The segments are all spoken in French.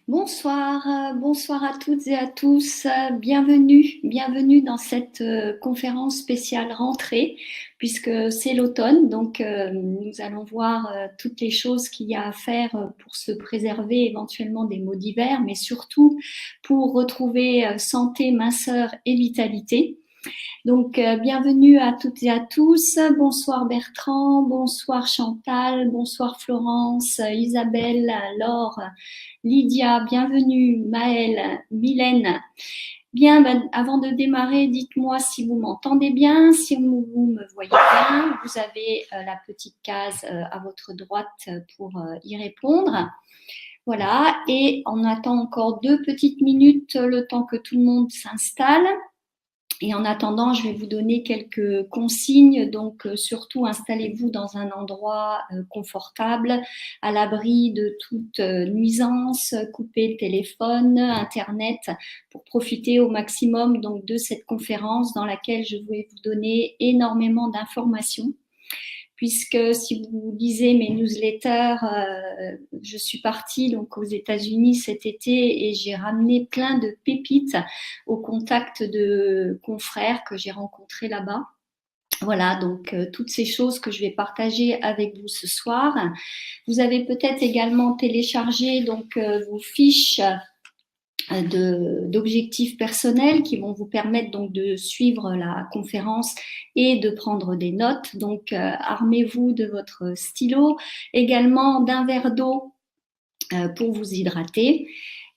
Bonsoir, bonsoir à toutes et à tous. Bienvenue dans cette conférence spéciale rentrée, puisque c'est l'automne. Donc, nous allons voir toutes les choses qu'il y a à faire pour se préserver éventuellement des maux d'hiver, mais surtout pour retrouver santé, minceur et vitalité. Donc, bienvenue à toutes et à tous. Bonsoir Bertrand, bonsoir Chantal, bonsoir Florence, Isabelle, Laure, Lydia, bienvenue, Maëlle, Mylène. Bien, avant de démarrer, dites-moi si vous m'entendez bien, si vous me voyez bien. Vous avez la petite case à votre droite pour y répondre. Voilà, et on attend encore 2 petites minutes, le temps que tout le monde s'installe. Et en attendant, je vais vous donner quelques consignes. Donc, surtout, installez-vous dans un endroit confortable, à l'abri de toute nuisance. Coupez le téléphone, Internet, pour profiter au maximum donc de cette conférence dans laquelle je vais vous donner énormément d'informations. Puisque si vous lisez mes newsletters, je suis partie donc aux États-Unis cet été et j'ai ramené plein de pépites au contact de confrères que j'ai rencontrés là-bas. Voilà, donc toutes ces choses que je vais partager avec vous ce soir. Vous avez peut-être également téléchargé donc vos fiches d'objectifs personnels qui vont vous permettre donc de suivre la conférence et de prendre des notes. Donc, armez-vous de votre stylo, également d'un verre d'eau pour vous hydrater.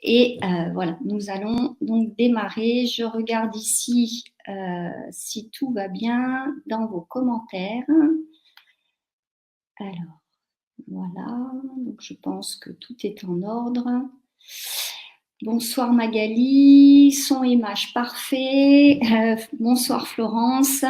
Et voilà, nous allons donc démarrer. Je regarde ici si tout va bien dans vos commentaires. Alors, voilà, donc je pense que tout est en ordre. Bonsoir Magali, son et image parfait. Bonsoir Florence.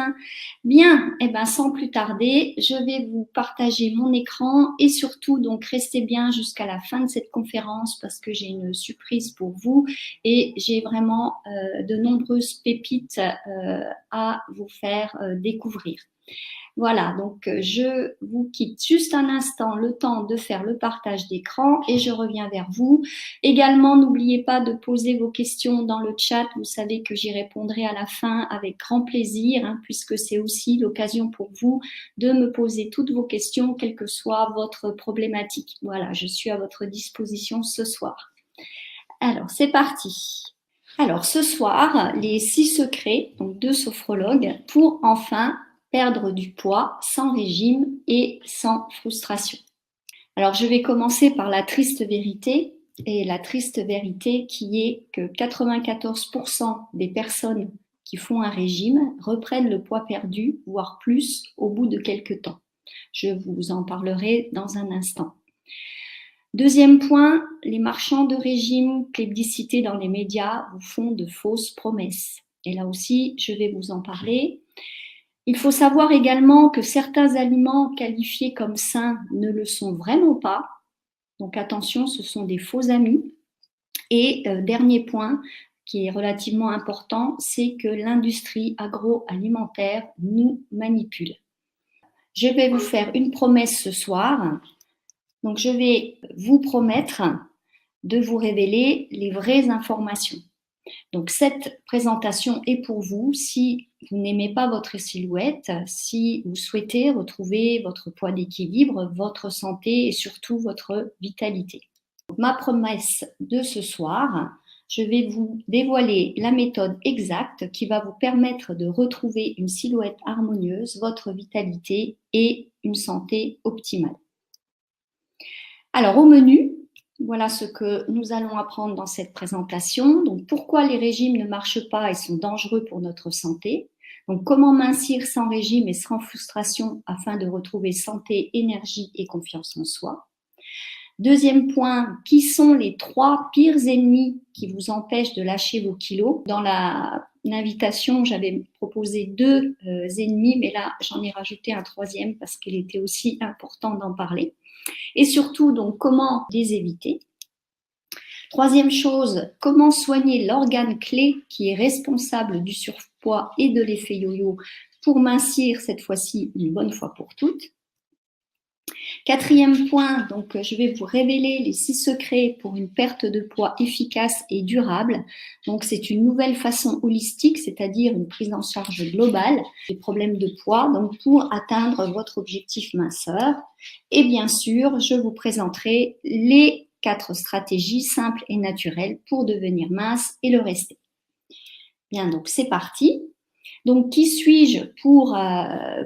Bien, et ben sans plus tarder, je vais vous partager mon écran et surtout donc restez bien jusqu'à la fin de cette conférence parce que j'ai une surprise pour vous et j'ai vraiment de nombreuses pépites à vous faire découvrir. Voilà, donc je vous quitte juste un instant, le temps de faire le partage d'écran et je reviens vers vous. Également, n'oubliez pas de poser vos questions dans le chat. Vous savez que j'y répondrai à la fin avec grand plaisir, puisque c'est aussi l'occasion pour vous de me poser toutes vos questions, quelle que soit votre problématique. Voilà, je suis à votre disposition ce soir. Alors, c'est parti. Alors, ce soir, les 6 secrets, donc de sophrologue, pour enfin perdre du poids sans régime et sans frustration. Alors, je vais commencer par la triste vérité, et la triste vérité qui est que 94% des personnes qui font un régime reprennent le poids perdu, voire plus, au bout de quelques temps. Je vous en parlerai dans un instant. Deuxième point, les marchands de régime plébiscités dans les médias vous font de fausses promesses. Et là aussi, je vais vous en parler. Il faut savoir également que certains aliments qualifiés comme sains ne le sont vraiment pas. Donc attention, ce sont des faux amis. Et dernier point qui est relativement important, c'est que l'industrie agroalimentaire nous manipule. Je vais vous faire une promesse ce soir. Donc je vais vous promettre de vous révéler les vraies informations. Donc cette présentation est pour vous si vous n'aimez pas votre silhouette, si vous souhaitez retrouver votre poids d'équilibre, votre santé et surtout votre vitalité. Donc, ma promesse de ce soir, je vais vous dévoiler la méthode exacte qui va vous permettre de retrouver une silhouette harmonieuse, votre vitalité et une santé optimale. Alors au menu, voilà ce que nous allons apprendre dans cette présentation. Donc, pourquoi les régimes ne marchent pas et sont dangereux pour notre santé. Donc, comment mincir sans régime et sans frustration afin de retrouver santé, énergie et confiance en soi. Deuxième point, qui sont les 3 pires ennemis qui vous empêchent de lâcher vos kilos. Dans l'invitation, j'avais proposé 2 ennemis, mais là, j'en ai rajouté un 3e parce qu'il était aussi important d'en parler. Et surtout, donc, comment les éviter. Troisième chose, comment soigner l'organe clé qui est responsable du surpoids et de l'effet yo-yo pour mincir cette fois-ci une bonne fois pour toutes. Quatrième point, donc je vais vous révéler les 6 secrets pour une perte de poids efficace et durable. Donc c'est une nouvelle façon holistique, c'est-à-dire une prise en charge globale des problèmes de poids, donc pour atteindre votre objectif minceur. Et bien sûr, je vous présenterai les 4 stratégies simples et naturelles pour devenir mince et le rester. Bien, donc c'est parti. Donc, qui suis-je pour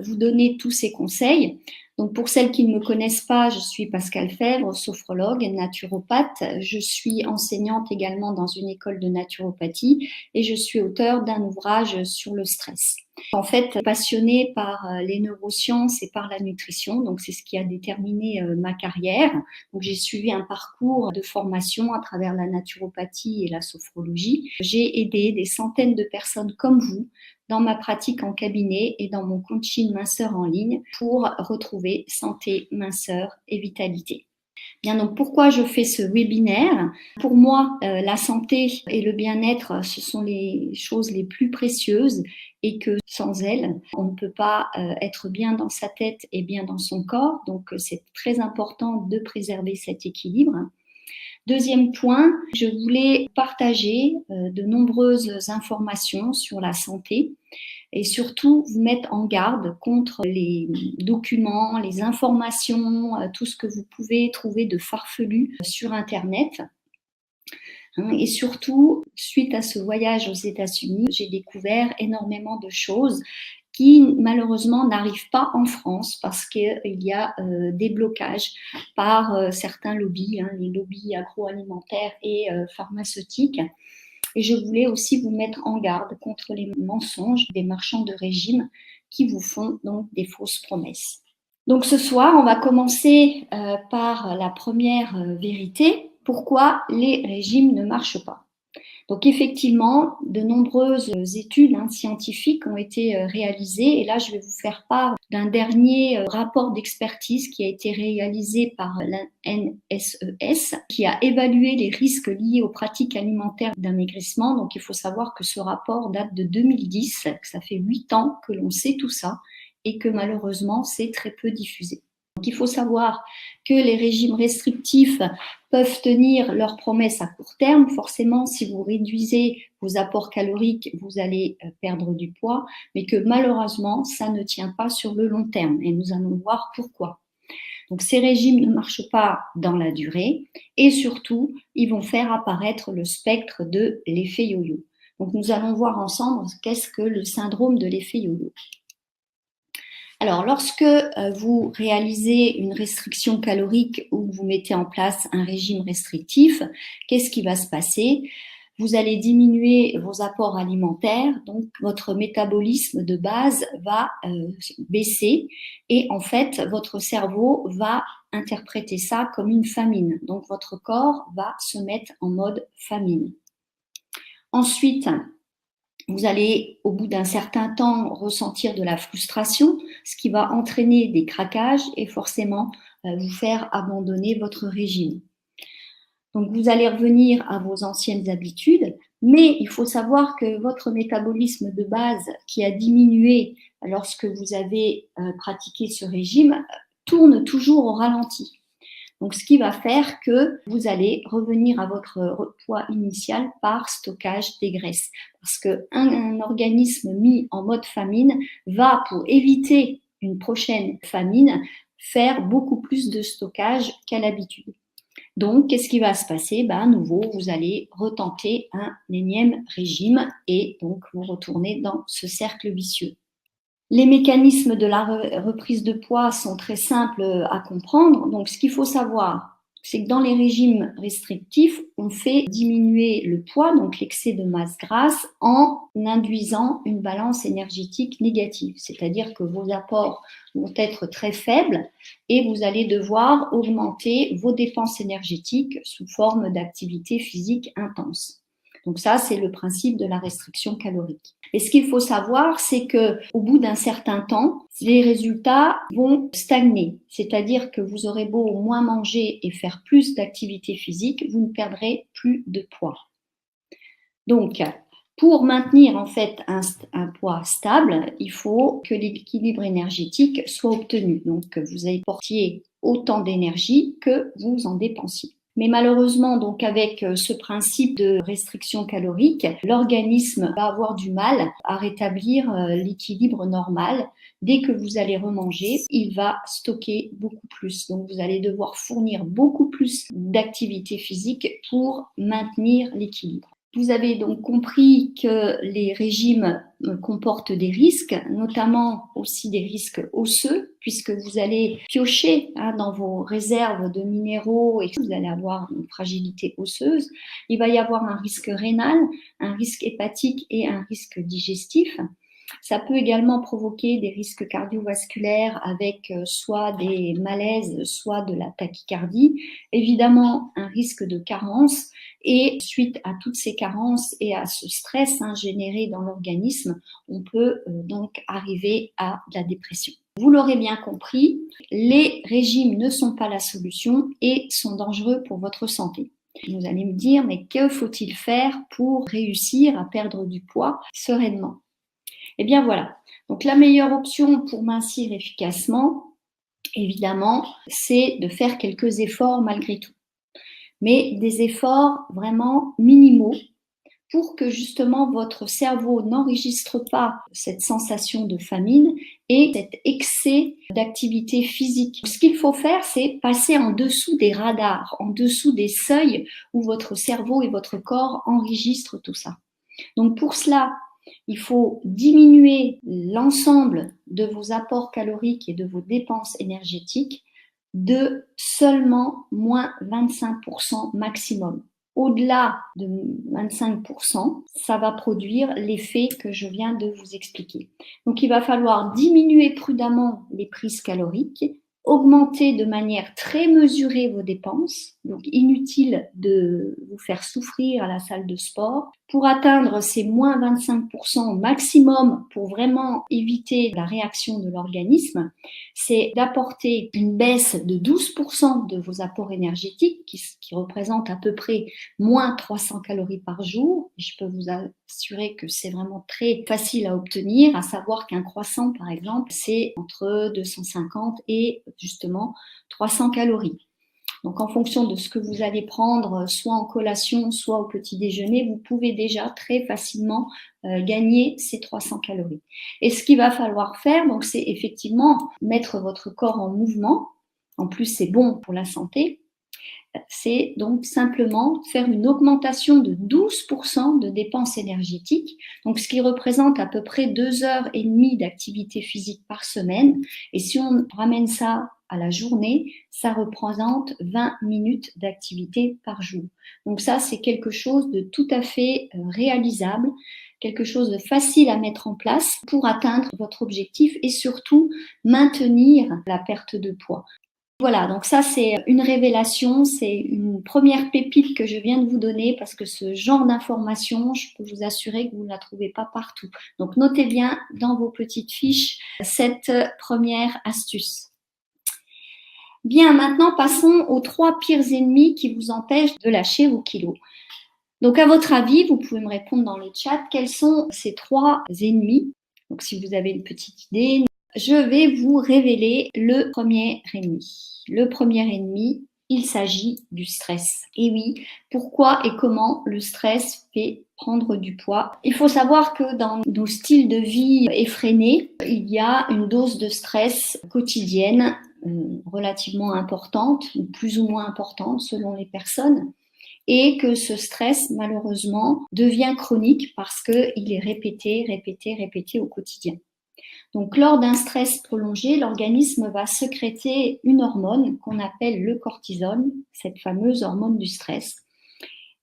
vous donner tous ces conseils? Donc, pour celles qui ne me connaissent pas, je suis Pascale Fèvre, sophrologue et naturopathe. Je suis enseignante également dans une école de naturopathie et je suis auteure d'un ouvrage sur le stress. En fait, passionnée par les neurosciences et par la nutrition, donc c'est ce qui a déterminé ma carrière. Donc, j'ai suivi un parcours de formation à travers la naturopathie et la sophrologie. J'ai aidé des centaines de personnes comme vous dans ma pratique en cabinet et dans mon coaching minceur en ligne pour retrouver santé, minceur et vitalité. Bien, donc pourquoi je fais ce webinaire? Pour moi, la santé et le bien-être, ce sont les choses les plus précieuses et que sans elles, on ne peut pas être bien dans sa tête et bien dans son corps. Donc, c'est très important de préserver cet équilibre. Deuxième point, je voulais partager de nombreuses informations sur la santé et surtout vous mettre en garde contre les documents, les informations, tout ce que vous pouvez trouver de farfelu sur Internet. Et surtout, suite à ce voyage aux États-Unis, j'ai découvert énormément de choses qui malheureusement n'arrivent pas en France parce qu'il y a des blocages par certains lobbies, les lobbies agroalimentaires et pharmaceutiques. Et je voulais aussi vous mettre en garde contre les mensonges des marchands de régime qui vous font donc des fausses promesses. Donc ce soir, on va commencer par la première vérité. Pourquoi les régimes ne marchent pas? Donc effectivement, de nombreuses études scientifiques ont été réalisées et là je vais vous faire part d'un dernier rapport d'expertise qui a été réalisé par la NSES qui a évalué les risques liés aux pratiques alimentaires d'amaigrissement. Donc il faut savoir que ce rapport date de 2010, que ça fait 8 ans que l'on sait tout ça et que malheureusement c'est très peu diffusé. Donc il faut savoir que les régimes restrictifs peuvent tenir leurs promesses à court terme. Forcément, si vous réduisez vos apports caloriques, vous allez perdre du poids, mais que malheureusement, ça ne tient pas sur le long terme. Et nous allons voir pourquoi. Donc ces régimes ne marchent pas dans la durée et surtout, ils vont faire apparaître le spectre de l'effet yo-yo. Donc nous allons voir ensemble qu'est-ce que le syndrome de l'effet yo-yo. Alors, lorsque vous réalisez une restriction calorique ou vous mettez en place un régime restrictif, qu'est-ce qui va se passer? Vous allez diminuer vos apports alimentaires, donc votre métabolisme de base va baisser et en fait, votre cerveau va interpréter ça comme une famine. Donc, votre corps va se mettre en mode famine. Ensuite, vous allez, au bout d'un certain temps, ressentir de la frustration, ce qui va entraîner des craquages et forcément vous faire abandonner votre régime. Donc, vous allez revenir à vos anciennes habitudes, mais il faut savoir que votre métabolisme de base qui a diminué lorsque vous avez pratiqué ce régime tourne toujours au ralenti. Donc, ce qui va faire que vous allez revenir à votre poids initial par stockage des graisses. Parce qu'un organisme mis en mode famine va, pour éviter une prochaine famine, faire beaucoup plus de stockage qu'à l'habitude. Donc, qu'est-ce qui va se passer? À nouveau, vous allez retenter un énième régime et donc vous retournez dans ce cercle vicieux. Les mécanismes de la reprise de poids sont très simples à comprendre. Donc, ce qu'il faut savoir, c'est que dans les régimes restrictifs, on fait diminuer le poids, donc l'excès de masse grasse, en induisant une balance énergétique négative. C'est-à-dire que vos apports vont être très faibles et vous allez devoir augmenter vos dépenses énergétiques sous forme d'activité physique intense. Donc ça, c'est le principe de la restriction calorique. Et ce qu'il faut savoir, c'est que au bout d'un certain temps, les résultats vont stagner. C'est-à-dire que vous aurez beau moins manger et faire plus d'activité physique, vous ne perdrez plus de poids. Donc, pour maintenir en fait un poids stable, il faut que l'équilibre énergétique soit obtenu. Donc, que vous portiez autant d'énergie que vous en dépensiez. Mais malheureusement, donc avec ce principe de restriction calorique, l'organisme va avoir du mal à rétablir l'équilibre normal. Dès que vous allez remanger, il va stocker beaucoup plus. Donc vous allez devoir fournir beaucoup plus d'activité physique pour maintenir l'équilibre. Vous avez donc compris que les régimes comportent des risques, notamment aussi des risques osseux, puisque vous allez piocher dans vos réserves de minéraux et que vous allez avoir une fragilité osseuse. Il va y avoir un risque rénal, un risque hépatique et un risque digestif. Ça peut également provoquer des risques cardiovasculaires avec soit des malaises, soit de la tachycardie. Évidemment, un risque de carence. Et suite à toutes ces carences et à ce stress généré dans l'organisme, on peut donc arriver à de la dépression. Vous l'aurez bien compris, les régimes ne sont pas la solution et sont dangereux pour votre santé. Vous allez me dire, mais que faut-il faire pour réussir à perdre du poids sereinement ? Eh bien voilà, donc la meilleure option pour mincir efficacement, évidemment, c'est de faire quelques efforts malgré tout. Mais des efforts vraiment minimaux pour que justement votre cerveau n'enregistre pas cette sensation de famine et cet excès d'activité physique. Ce qu'il faut faire, c'est passer en dessous des radars, en dessous des seuils où votre cerveau et votre corps enregistrent tout ça. Donc pour cela, il faut diminuer l'ensemble de vos apports caloriques et de vos dépenses énergétiques de seulement moins 25% maximum. Au-delà de 25%, ça va produire l'effet que je viens de vous expliquer. Donc il va falloir diminuer prudemment les prises caloriques, augmenter de manière très mesurée vos dépenses, donc inutile de vous faire souffrir à la salle de sport. Pour atteindre ces moins 25% maximum, pour vraiment éviter la réaction de l'organisme, c'est d'apporter une baisse de 12% de vos apports énergétiques, qui représente à peu près moins 300 calories par jour. Je peux vous assurer que c'est vraiment très facile à obtenir, à savoir qu'un croissant, par exemple, c'est entre 250 et justement 300 calories. Donc, en fonction de ce que vous allez prendre, soit en collation, soit au petit déjeuner, vous pouvez déjà très facilement gagner ces 300 calories. Et ce qu'il va falloir faire, donc, c'est effectivement mettre votre corps en mouvement. En plus, c'est bon pour la santé. C'est donc simplement faire une augmentation de 12% de dépenses énergétiques, donc ce qui représente à peu près 2h30 d'activité physique par semaine. Et si on ramène ça à la journée, ça représente 20 minutes d'activité par jour. Donc ça, c'est quelque chose de tout à fait réalisable, quelque chose de facile à mettre en place pour atteindre votre objectif et surtout maintenir la perte de poids. Voilà, donc ça c'est une révélation, c'est une première pépite que je viens de vous donner parce que ce genre d'information, je peux vous assurer que vous ne la trouvez pas partout. Donc notez bien dans vos petites fiches cette première astuce. Bien, maintenant passons aux 3 pires ennemis qui vous empêchent de lâcher vos kilos. Donc à votre avis, vous pouvez me répondre dans le chat, quels sont ces 3 ennemis? Donc si vous avez une petite idée, je vais vous révéler le premier ennemi. Le premier ennemi, il s'agit du stress. Et oui, pourquoi et comment le stress fait prendre du poids? Il faut savoir que dans nos styles de vie effrénés, il y a une dose de stress quotidienne relativement importante, ou plus ou moins importante selon les personnes. Et que ce stress, malheureusement, devient chronique parce qu'il est répété au quotidien. Donc, lors d'un stress prolongé, l'organisme va sécréter une hormone qu'on appelle le cortisol, cette fameuse hormone du stress.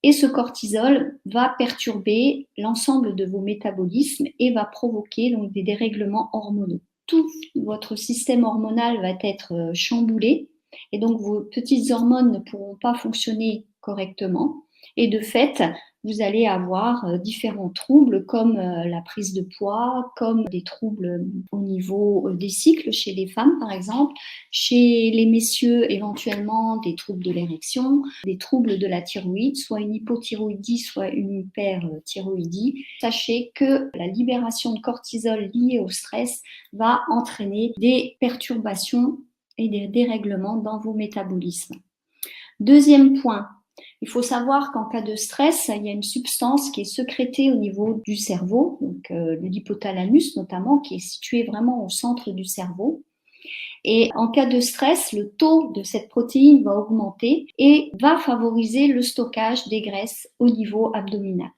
Et ce cortisol va perturber l'ensemble de vos métabolismes et va provoquer donc des dérèglements hormonaux. Tout votre système hormonal va être chamboulé et donc vos petites hormones ne pourront pas fonctionner correctement. Et de fait, vous allez avoir différents troubles comme la prise de poids, comme des troubles au niveau des cycles chez les femmes par exemple, chez les messieurs éventuellement des troubles de l'érection, des troubles de la thyroïde, soit une hypothyroïdie, soit une hyperthyroïdie. Sachez que la libération de cortisol liée au stress va entraîner des perturbations et des dérèglements dans vos métabolismes. Deuxième point, il faut savoir qu'en cas de stress, il y a une substance qui est sécrétée au niveau du cerveau, donc l'hypothalamus notamment, qui est situé vraiment au centre du cerveau. Et en cas de stress, le taux de cette protéine va augmenter et va favoriser le stockage des graisses au niveau abdominal.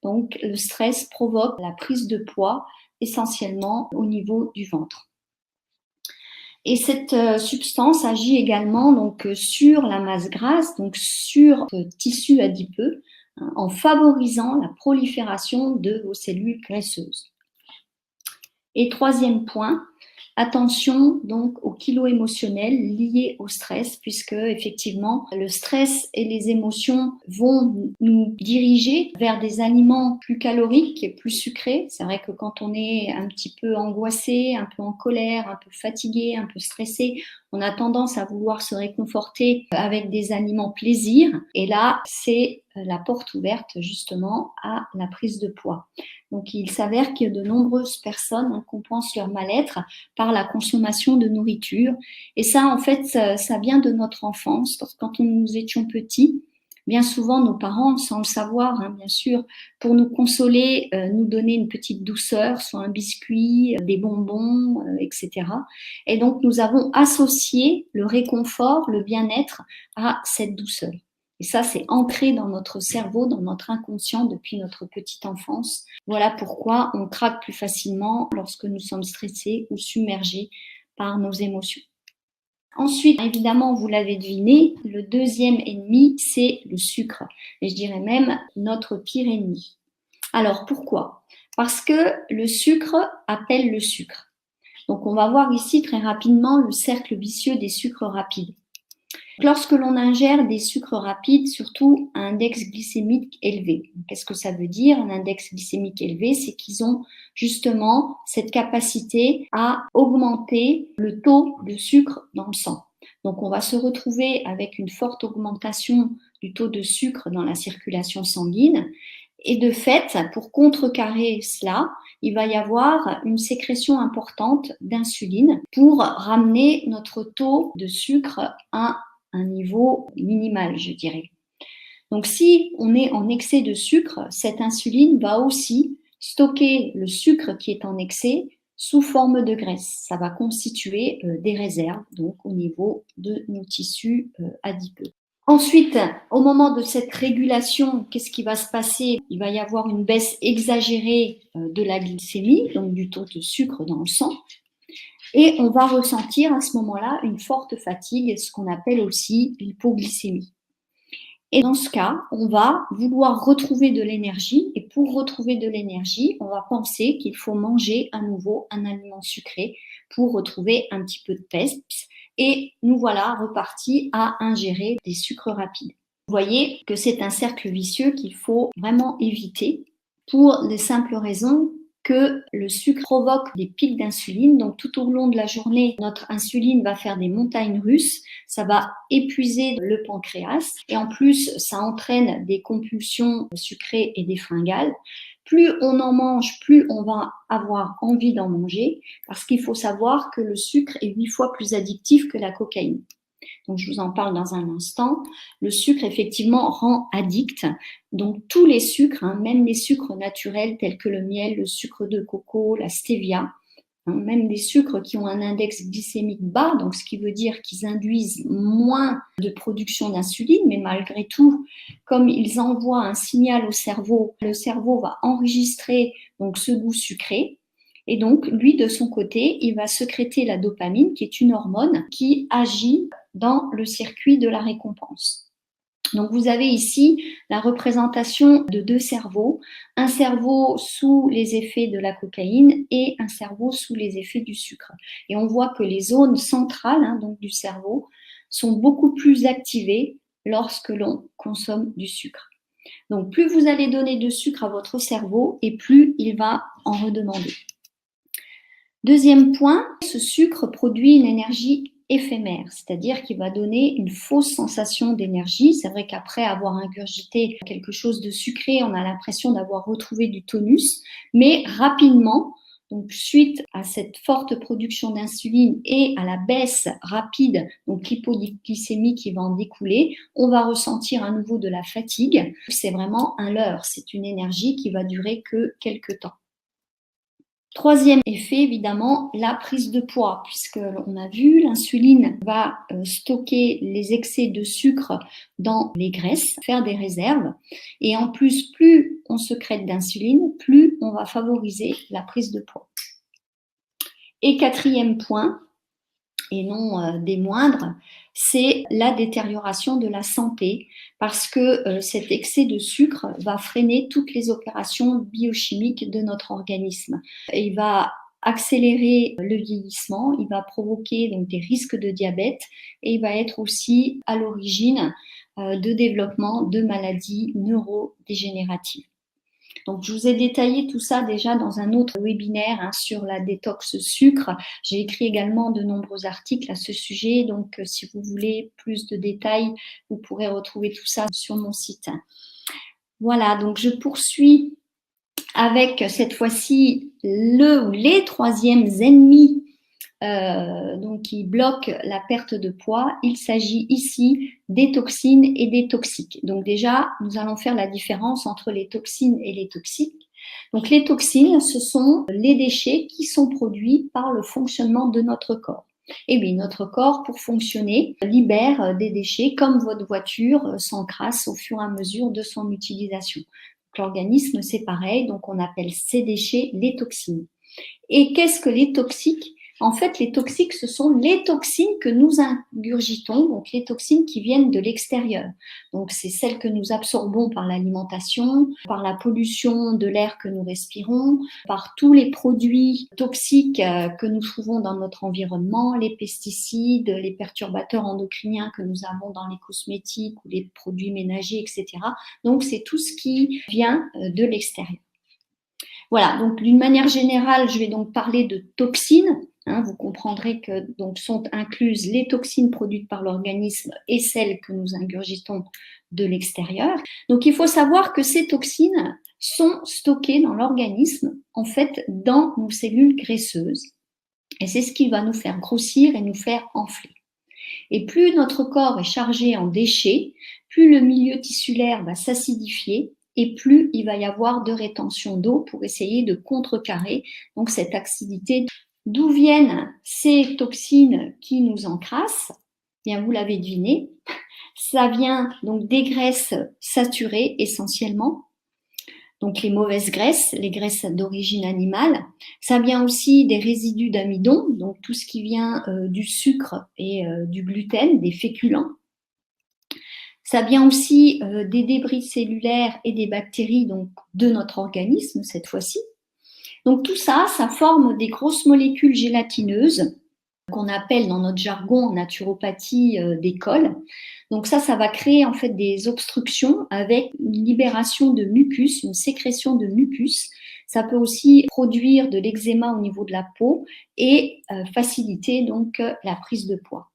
Donc, le stress provoque la prise de poids essentiellement au niveau du ventre. Et cette substance agit également donc sur la masse grasse, donc sur le tissu adipeux, en favorisant la prolifération de vos cellules graisseuses. Et troisième point, attention donc au kilo émotionnel lié au stress, puisque effectivement le stress et les émotions vont nous diriger vers des aliments plus caloriques et plus sucrés. C'est vrai que quand on est un petit peu angoissé, un peu en colère, un peu fatigué, un peu stressé, on a tendance à vouloir se réconforter avec des aliments plaisir. Et là, c'est la porte ouverte justement à la prise de poids. Donc, il s'avère que de nombreuses personnes compensent leur mal-être par la consommation de nourriture. Et ça, en fait, ça vient de notre enfance. Quand nous étions petits, bien souvent, nos parents, sans le savoir, bien sûr, pour nous consoler, nous donnaient une petite douceur, soit un biscuit, des bonbons, etc. Et donc, nous avons associé le réconfort, le bien-être à cette douceur. Et ça, c'est ancré dans notre cerveau, dans notre inconscient depuis notre petite enfance. Voilà pourquoi on craque plus facilement lorsque nous sommes stressés ou submergés par nos émotions. Ensuite, évidemment, vous l'avez deviné, le deuxième ennemi, c'est le sucre. Et je dirais même notre pire ennemi. Alors, pourquoi? Parce que le sucre appelle le sucre. Donc, on va voir ici très rapidement le cercle vicieux des sucres rapides. Lorsque l'on ingère des sucres rapides, surtout un index glycémique élevé. Qu'est-ce que ça veut dire, un index glycémique élevé? C'est qu'ils ont justement cette capacité à augmenter le taux de sucre dans le sang. Donc, on va se retrouver avec une forte augmentation du taux de sucre dans la circulation sanguine. Et de fait, pour contrecarrer cela, il va y avoir une sécrétion importante d'insuline pour ramener notre taux de sucre à un niveau minimal, je dirais. Donc, si on est en excès de sucre, cette insuline va aussi stocker le sucre qui est en excès sous forme de graisse. Ça va constituer des réserves, donc au niveau de nos tissus adipeux. Ensuite, au moment de cette régulation, qu'est-ce qui va se passer? Il va y avoir une baisse exagérée de la glycémie, donc du taux de sucre dans le sang. Et on va ressentir à ce moment-là une forte fatigue, ce qu'on appelle aussi l'hypoglycémie. Et dans ce cas, on va vouloir retrouver de l'énergie. Et pour retrouver de l'énergie, on va penser qu'il faut manger à nouveau un aliment sucré pour retrouver un petit peu de peps. Et nous voilà repartis à ingérer des sucres rapides. Vous voyez que c'est un cercle vicieux qu'il faut vraiment éviter pour les simples raisons que le sucre provoque des pics d'insuline. Donc, tout au long de la journée, notre insuline va faire des montagnes russes. Ça va épuiser le pancréas. Et en plus, ça entraîne des compulsions sucrées et des fringales. Plus on en mange, plus on va avoir envie d'en manger. Parce qu'il faut savoir que le sucre est 8 fois plus addictif que la cocaïne. Donc, je vous en parle dans un instant. Le sucre, effectivement, rend addict. Donc, tous les sucres, même les sucres naturels tels que le miel, le sucre de coco, la stevia, même des sucres qui ont un index glycémique bas, donc ce qui veut dire qu'ils induisent moins de production d'insuline, mais malgré tout, comme ils envoient un signal au cerveau, le cerveau va enregistrer donc ce goût sucré. Et donc, lui, de son côté, il va sécréter la dopamine, qui est une hormone qui agit dans le circuit de la récompense. Donc, vous avez ici la représentation de deux cerveaux, un cerveau sous les effets de la cocaïne et un cerveau sous les effets du sucre. Et on voit que les zones centrales donc du cerveau sont beaucoup plus activées lorsque l'on consomme du sucre. Donc, plus vous allez donner de sucre à votre cerveau et plus il va en redemander. Deuxième point, ce sucre produit une énergie éphémère, c'est-à-dire qu'il va donner une fausse sensation d'énergie. C'est vrai qu'après avoir ingurgité quelque chose de sucré, on a l'impression d'avoir retrouvé du tonus, mais rapidement, Donc, suite à cette forte production d'insuline et à la baisse rapide, donc l'hypoglycémie qui va en découler, on va ressentir à nouveau de la fatigue. C'est vraiment un leurre, c'est une énergie qui va durer que quelques temps. Troisième effet, évidemment, la prise de poids, puisqu'on a vu, l'insuline va stocker les excès de sucre dans les graisses, faire des réserves. Et en plus, plus on sécrète d'insuline, plus on va favoriser la prise de poids. Et quatrième point, et non des moindres, c'est la détérioration de la santé parce que cet excès de sucre va freiner toutes les opérations biochimiques de notre organisme. Il va accélérer le vieillissement, il va provoquer donc des risques de diabète et il va être aussi à l'origine de développement de maladies neurodégénératives. Donc, je vous ai détaillé tout ça déjà dans un autre webinaire sur la détox sucre. J'ai écrit également de nombreux articles à ce sujet. Donc, si vous voulez plus de détails, vous pourrez retrouver tout ça sur mon site. Voilà, donc je poursuis avec cette fois-ci le ou les troisièmes ennemis donc qui bloquent la perte de poids. Il s'agit ici des toxines et des toxiques. Donc déjà, nous allons faire la différence entre les toxines et les toxiques. Donc les toxines, ce sont les déchets qui sont produits par le fonctionnement de notre corps. Et bien, notre corps, pour fonctionner, libère des déchets comme votre voiture s'encrasse au fur et à mesure de son utilisation. L'organisme, c'est pareil, donc on appelle ces déchets les toxines. Et qu'est-ce que les toxiques ? En fait, les toxiques, ce sont les toxines que nous ingurgitons, donc les toxines qui viennent de l'extérieur. Donc, c'est celles que nous absorbons par l'alimentation, par la pollution de l'air que nous respirons, par tous les produits toxiques que nous trouvons dans notre environnement, les pesticides, les perturbateurs endocriniens que nous avons dans les cosmétiques ou les produits ménagers, etc. Donc, c'est tout ce qui vient de l'extérieur. Voilà, donc d'une manière générale, je vais donc parler de toxines. Vous comprendrez que donc sont incluses les toxines produites par l'organisme et celles que nous ingurgitons de l'extérieur. Donc il faut savoir que ces toxines sont stockées dans l'organisme, en fait, dans nos cellules graisseuses. Et c'est ce qui va nous faire grossir et nous faire enfler. Et plus notre corps est chargé en déchets, plus le milieu tissulaire va s'acidifier et plus il va y avoir de rétention d'eau pour essayer de contrecarrer donc cette acidité. D'où viennent ces toxines qui nous encrassent ? Bien, vous l'avez deviné, ça vient donc des graisses saturées essentiellement, donc les mauvaises graisses, les graisses d'origine animale. Ça vient aussi des résidus d'amidon, donc tout ce qui vient du sucre et du gluten, des féculents. Ça vient aussi des débris cellulaires et des bactéries donc, de notre organisme cette fois-ci. Donc tout ça, ça forme des grosses molécules gélatineuses qu'on appelle dans notre jargon en naturopathie des cols. Donc ça va créer en fait des obstructions avec une libération de mucus, une sécrétion de mucus. Ça peut aussi produire de l'eczéma au niveau de la peau et faciliter donc la prise de poids.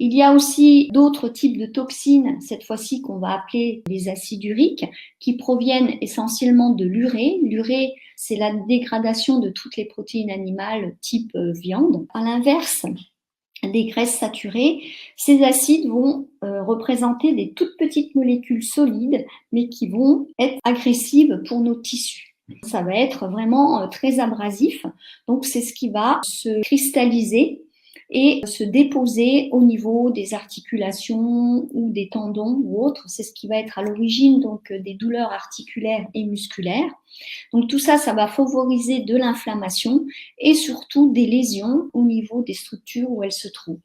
Il y a aussi d'autres types de toxines, cette fois-ci qu'on va appeler les acides uriques, qui proviennent essentiellement de l'urée. L'urée, c'est la dégradation de toutes les protéines animales type viande. À l'inverse des graisses saturées, ces acides vont représenter des toutes petites molécules solides, mais qui vont être agressives pour nos tissus. Ça va être vraiment très abrasif, donc c'est ce qui va se cristalliser et se déposer au niveau des articulations ou des tendons ou autres. C'est ce qui va être à l'origine donc des douleurs articulaires et musculaires. Donc tout ça, ça va favoriser de l'inflammation et surtout des lésions au niveau des structures où elles se trouvent.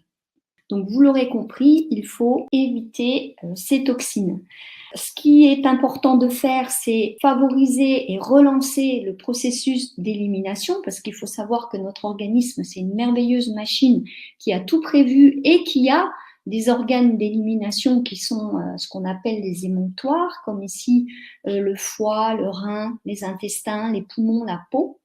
Donc vous l'aurez compris, il faut éviter ces toxines. Ce qui est important de faire, c'est favoriser et relancer le processus d'élimination parce qu'il faut savoir que notre organisme, c'est une merveilleuse machine qui a tout prévu et qui a des organes d'élimination qui sont ce qu'on appelle les émonctoires, comme ici le foie, le rein, les intestins, les poumons, la peau.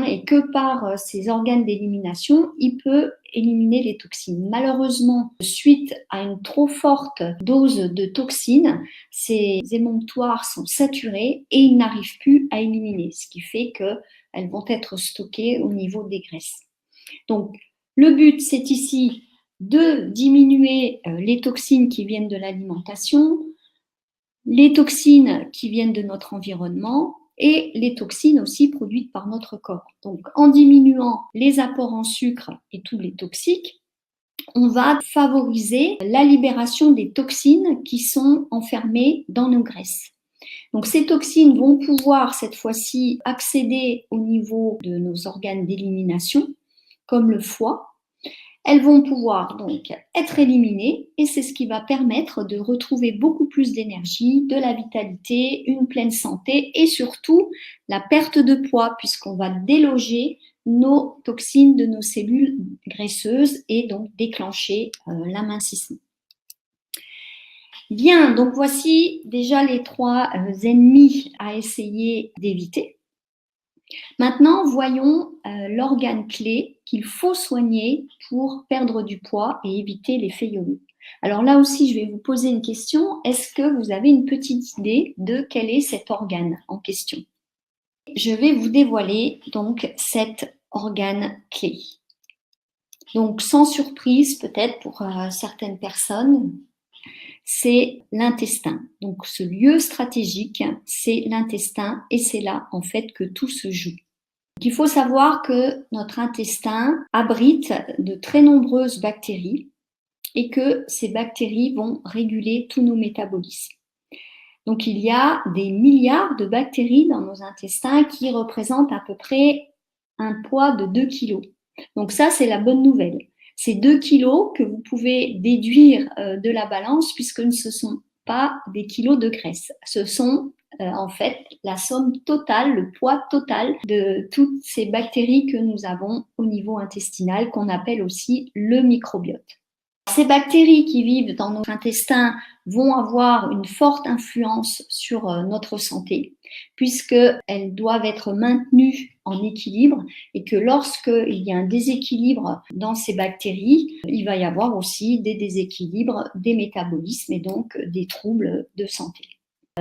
et que par ses organes d'élimination, il peut éliminer les toxines. Malheureusement, suite à une trop forte dose de toxines, ces émonctoires sont saturés et ils n'arrivent plus à éliminer, ce qui fait qu'elles vont être stockées au niveau des graisses. Donc, le but, c'est ici de diminuer les toxines qui viennent de l'alimentation, les toxines qui viennent de notre environnement et les toxines aussi produites par notre corps. Donc, en diminuant les apports en sucre et tous les toxiques, on va favoriser la libération des toxines qui sont enfermées dans nos graisses. Donc, ces toxines vont pouvoir cette fois-ci accéder au niveau de nos organes d'élimination, comme le foie. Elles vont pouvoir donc être éliminées et c'est ce qui va permettre de retrouver beaucoup plus d'énergie, de la vitalité, une pleine santé et surtout la perte de poids puisqu'on va déloger nos toxines de nos cellules graisseuses et donc déclencher l'amincissement. Bien, donc voici déjà les 3 ennemis à essayer d'éviter. Maintenant, voyons l'organe clé qu'il faut soigner pour perdre du poids et éviter l'effet yo-yo. Alors là aussi, je vais vous poser une question. Est-ce que vous avez une petite idée de quel est cet organe en question? Je vais vous dévoiler donc cet organe clé. Donc sans surprise peut-être pour certaines personnes, c'est l'intestin. Donc ce lieu stratégique, c'est l'intestin et c'est là en fait que tout se joue. Il faut savoir que notre intestin abrite de très nombreuses bactéries et que ces bactéries vont réguler tous nos métabolismes. Donc il y a des milliards de bactéries dans nos intestins qui représentent à peu près un poids de 2 kg. Donc ça, c'est la bonne nouvelle. C'est 2 kilos que vous pouvez déduire de la balance puisque ce ne sont pas des kilos de graisse. Ce sont en fait la somme totale, le poids total de toutes ces bactéries que nous avons au niveau intestinal qu'on appelle aussi le microbiote. Ces bactéries qui vivent dans notre intestin vont avoir une forte influence sur notre santé puisqu'elles doivent être maintenues en équilibre et que lorsqu'il y a un déséquilibre dans ces bactéries, il va y avoir aussi des déséquilibres des métabolismes et donc des troubles de santé.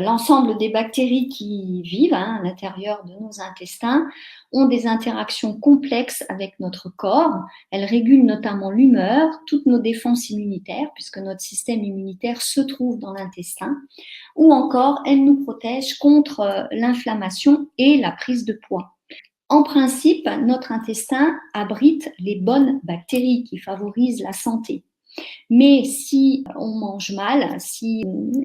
L'ensemble des bactéries qui vivent à l'intérieur de nos intestins ont des interactions complexes avec notre corps. Elles régulent notamment l'humeur, toutes nos défenses immunitaires, puisque notre système immunitaire se trouve dans l'intestin, ou encore elles nous protègent contre l'inflammation et la prise de poids. En principe, notre intestin abrite les bonnes bactéries qui favorisent la santé. Mais si on mange mal, si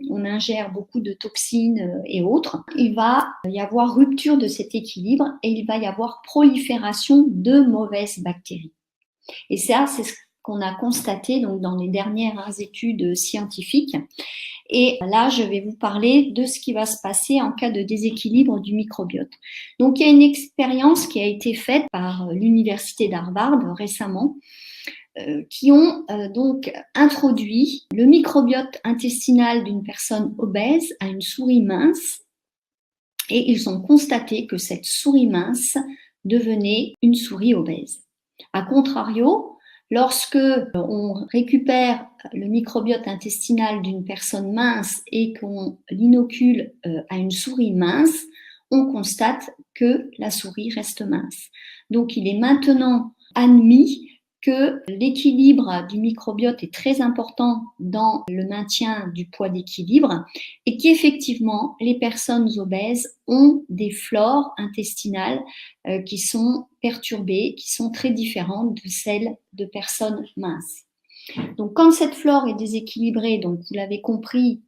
on ingère beaucoup de toxines et autres, il va y avoir rupture de cet équilibre et il va y avoir prolifération de mauvaises bactéries. Et ça, c'est ce qu'on a constaté donc, dans les dernières études scientifiques. Et là, je vais vous parler de ce qui va se passer en cas de déséquilibre du microbiote. Donc, il y a une expérience qui a été faite par l'université d'Harvard récemment, qui ont donc introduit le microbiote intestinal d'une personne obèse à une souris mince et ils ont constaté que cette souris mince devenait une souris obèse. A contrario, lorsque on récupère le microbiote intestinal d'une personne mince et qu'on l'inocule à une souris mince, on constate que la souris reste mince. Donc il est maintenant admis que l'équilibre du microbiote est très important dans le maintien du poids d'équilibre et qu'effectivement, les personnes obèses ont des flores intestinales qui sont perturbées, qui sont très différentes de celles de personnes minces. Donc, quand cette flore est déséquilibrée, donc vous l'avez compris,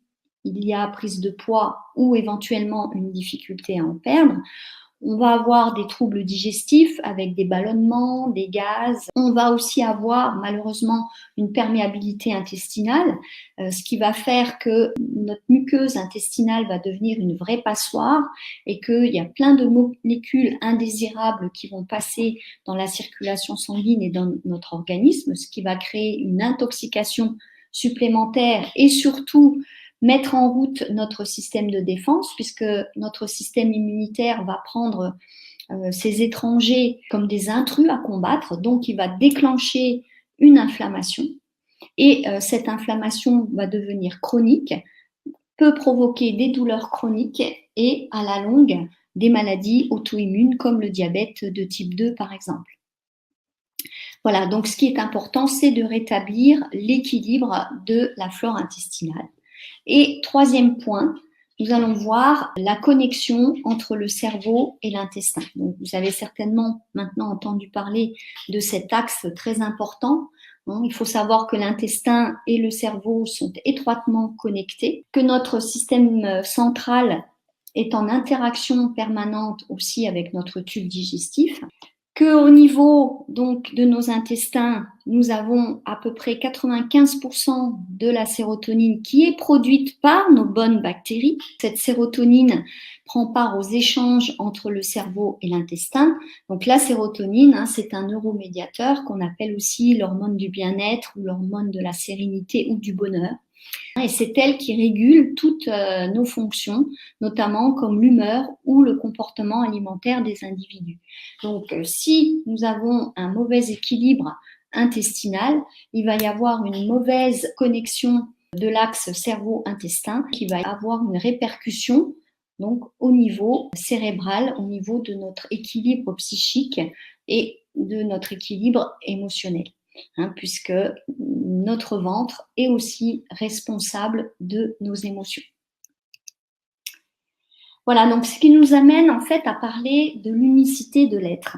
il y a prise de poids ou éventuellement une difficulté à en perdre. On va avoir des troubles digestifs avec des ballonnements, des gaz. On va aussi avoir malheureusement une perméabilité intestinale, ce qui va faire que notre muqueuse intestinale va devenir une vraie passoire et qu'il y a plein de molécules indésirables qui vont passer dans la circulation sanguine et dans notre organisme, ce qui va créer une intoxication supplémentaire et surtout mettre en route notre système de défense puisque notre système immunitaire va prendre ces étrangers comme des intrus à combattre, donc il va déclencher une inflammation. Et cette inflammation va devenir chronique, peut provoquer des douleurs chroniques et à la longue des maladies auto-immunes comme le diabète de type 2 par exemple. Voilà, donc ce qui est important, c'est de rétablir l'équilibre de la flore intestinale. Et troisième point, nous allons voir la connexion entre le cerveau et l'intestin. Donc, vous avez certainement maintenant entendu parler de cet axe très important. Il faut savoir que l'intestin et le cerveau sont étroitement connectés, que notre système central est en interaction permanente aussi avec notre tube digestif, qu'au niveau donc de nos intestins, nous avons à peu près 95% de la sérotonine qui est produite par nos bonnes bactéries. Cette sérotonine prend part aux échanges entre le cerveau et l'intestin. Donc la sérotonine, c'est un neuromédiateur qu'on appelle aussi l'hormone du bien-être ou l'hormone de la sérénité ou du bonheur. Et c'est elle qui régule toutes nos fonctions, notamment comme l'humeur ou le comportement alimentaire des individus. Donc, si nous avons un mauvais équilibre intestinal, il va y avoir une mauvaise connexion de l'axe cerveau-intestin qui va avoir une répercussion donc au niveau cérébral, au niveau de notre équilibre psychique et de notre équilibre émotionnel. Puisque notre ventre est aussi responsable de nos émotions. Voilà, donc ce qui nous amène en fait à parler de l'unicité de l'être.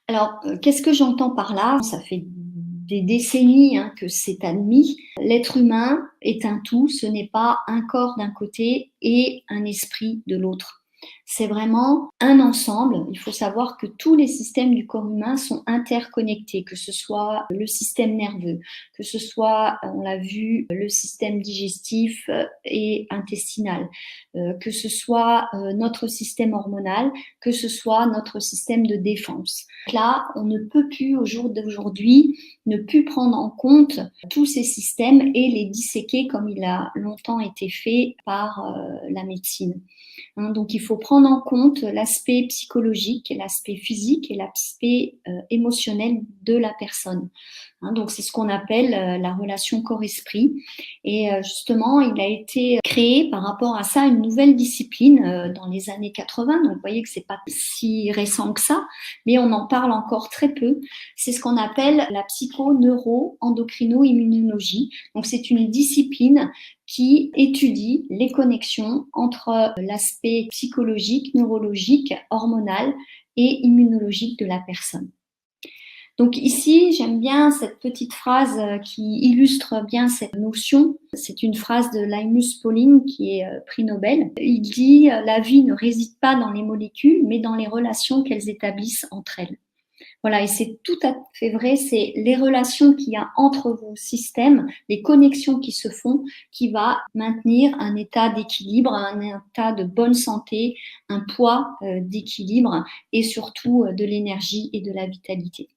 Alors, qu'est-ce que j'entends par là? Ça fait des décennies que c'est admis. L'être humain est un tout, ce n'est pas un corps d'un côté et un esprit de l'autre. C'est vraiment un ensemble. Il faut savoir que tous les systèmes du corps humain sont interconnectés, que ce soit le système nerveux, que ce soit, on l'a vu, le système digestif et intestinal, que ce soit notre système hormonal, que ce soit notre système de défense. Là, on ne peut plus, au jour d'aujourd'hui, ne plus prendre en compte tous ces systèmes et les disséquer comme il a longtemps été fait par la médecine. Donc, il faut prendre en compte l'aspect psychologique, l'aspect physique et l'aspect émotionnel de la personne. Donc, c'est ce qu'on appelle la relation corps-esprit. Et justement, il a été créé par rapport à ça une nouvelle discipline dans les années 80. Donc, vous voyez que c'est pas si récent que ça, mais on en parle encore très peu. C'est ce qu'on appelle la psycho-neuro-endocrino-immunologie. Donc, c'est une discipline qui étudie les connexions entre l'aspect psychologique, neurologique, hormonal et immunologique de la personne. Donc ici, j'aime bien cette petite phrase qui illustre bien cette notion. C'est une phrase de Linus Pauling qui est prix Nobel. Il dit « La vie ne réside pas dans les molécules, mais dans les relations qu'elles établissent entre elles ». Voilà, et c'est tout à fait vrai, c'est les relations qu'il y a entre vos systèmes, les connexions qui se font, qui va maintenir un état d'équilibre, un état de bonne santé, un poids d'équilibre et surtout de l'énergie et de la vitalité.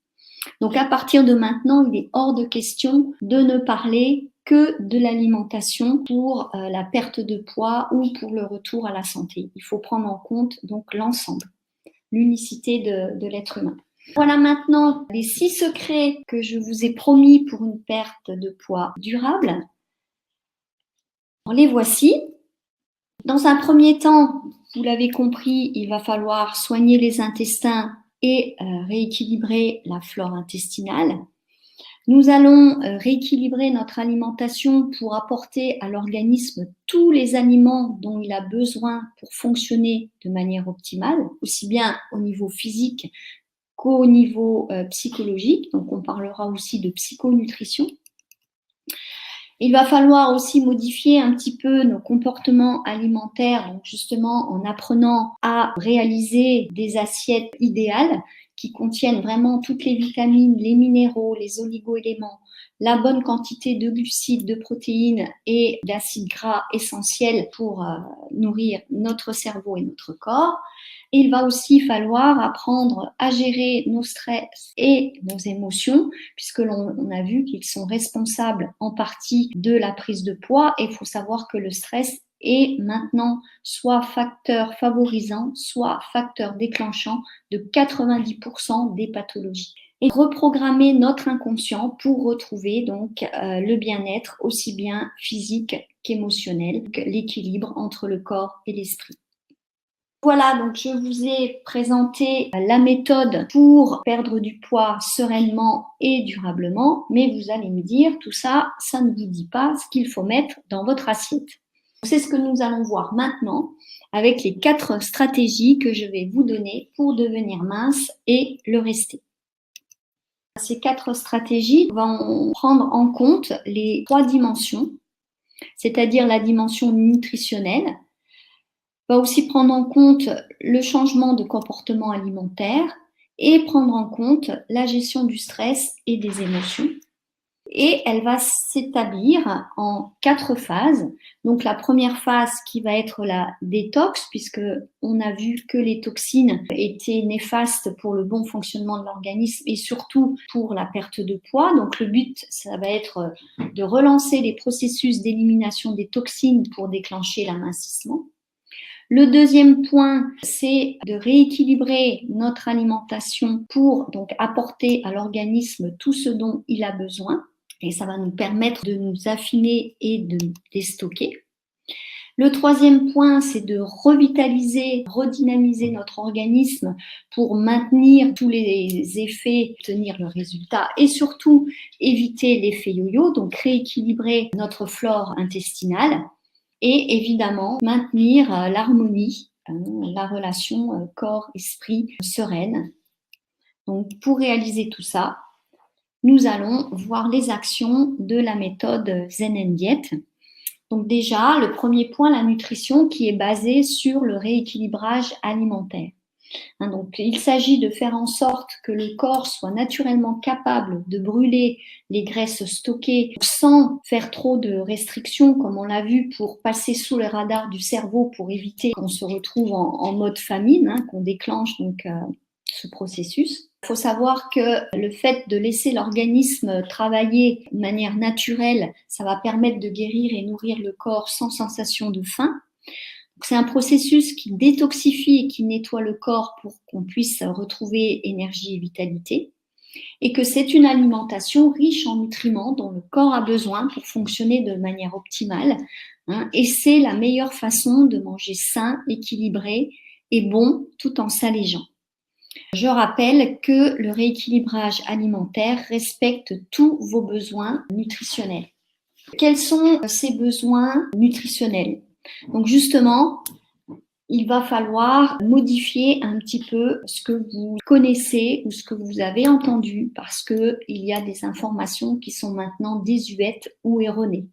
Donc à partir de maintenant, il est hors de question de ne parler que de l'alimentation pour la perte de poids ou pour le retour à la santé. Il faut prendre en compte donc l'ensemble, l'unicité de l'être humain. Voilà maintenant les 6 secrets que je vous ai promis pour une perte de poids durable. Les voici. Dans un premier temps, vous l'avez compris, il va falloir soigner les intestins et rééquilibrer la flore intestinale. Nous allons rééquilibrer notre alimentation pour apporter à l'organisme tous les aliments dont il a besoin pour fonctionner de manière optimale, aussi bien au niveau physique qu'au niveau psychologique. Donc, on parlera aussi de psychonutrition. Il va falloir aussi modifier un petit peu nos comportements alimentaires, donc justement en apprenant à réaliser des assiettes idéales qui contiennent vraiment toutes les vitamines, les minéraux, les oligo-éléments, la bonne quantité de glucides, de protéines et d'acides gras essentiels pour nourrir notre cerveau et notre corps. Et il va aussi falloir apprendre à gérer nos stress et nos émotions, puisque l'on a vu qu'ils sont responsables en partie de la prise de poids. Et il faut savoir que le stress est maintenant soit facteur favorisant, soit facteur déclenchant de 90% des pathologies. Et reprogrammer notre inconscient pour retrouver donc le bien-être aussi bien physique qu'émotionnel, l'équilibre entre le corps et l'esprit. Voilà, donc je vous ai présenté la méthode pour perdre du poids sereinement et durablement, mais vous allez me dire, tout ça, ça ne vous dit pas ce qu'il faut mettre dans votre assiette. C'est ce que nous allons voir maintenant avec les 4 stratégies que je vais vous donner pour devenir mince et le rester. Ces 4 stratégies vont prendre en compte les 3 dimensions, c'est-à-dire la dimension nutritionnelle, va aussi prendre en compte le changement de comportement alimentaire et prendre en compte la gestion du stress et des émotions. Et elle va s'établir en 4 phases. Donc la première phase qui va être la détox, puisque on a vu que les toxines étaient néfastes pour le bon fonctionnement de l'organisme et surtout pour la perte de poids. Donc le but, ça va être de relancer les processus d'élimination des toxines pour déclencher l'amincissement. Le deuxième point, c'est de rééquilibrer notre alimentation pour donc apporter à l'organisme tout ce dont il a besoin. Et ça va nous permettre de nous affiner et de déstocker. Le troisième point, c'est de revitaliser, redynamiser notre organisme pour maintenir tous les effets, obtenir le résultat et surtout éviter l'effet yo-yo, donc rééquilibrer notre flore intestinale. Et évidemment, maintenir l'harmonie, la relation corps-esprit sereine. Donc, pour réaliser tout ça, nous allons voir les actions de la méthode Zen and Diet. Donc déjà, le premier point, la nutrition qui est basée sur le rééquilibrage alimentaire. Donc, il s'agit de faire en sorte que le corps soit naturellement capable de brûler les graisses stockées sans faire trop de restrictions, comme on l'a vu, pour passer sous les radars du cerveau pour éviter qu'on se retrouve en mode famine, qu'on déclenche donc ce processus. Il faut savoir que le fait de laisser l'organisme travailler de manière naturelle, ça va permettre de guérir et nourrir le corps sans sensation de faim. C'est un processus qui détoxifie et qui nettoie le corps pour qu'on puisse retrouver énergie et vitalité. Et que c'est une alimentation riche en nutriments dont le corps a besoin pour fonctionner de manière optimale. Et c'est la meilleure façon de manger sain, équilibré et bon tout en s'allégeant. Je rappelle que le rééquilibrage alimentaire respecte tous vos besoins nutritionnels. Quels sont ces besoins nutritionnels ? Donc justement, il va falloir modifier un petit peu ce que vous connaissez ou ce que vous avez entendu parce qu'il y a des informations qui sont maintenant désuètes ou erronées.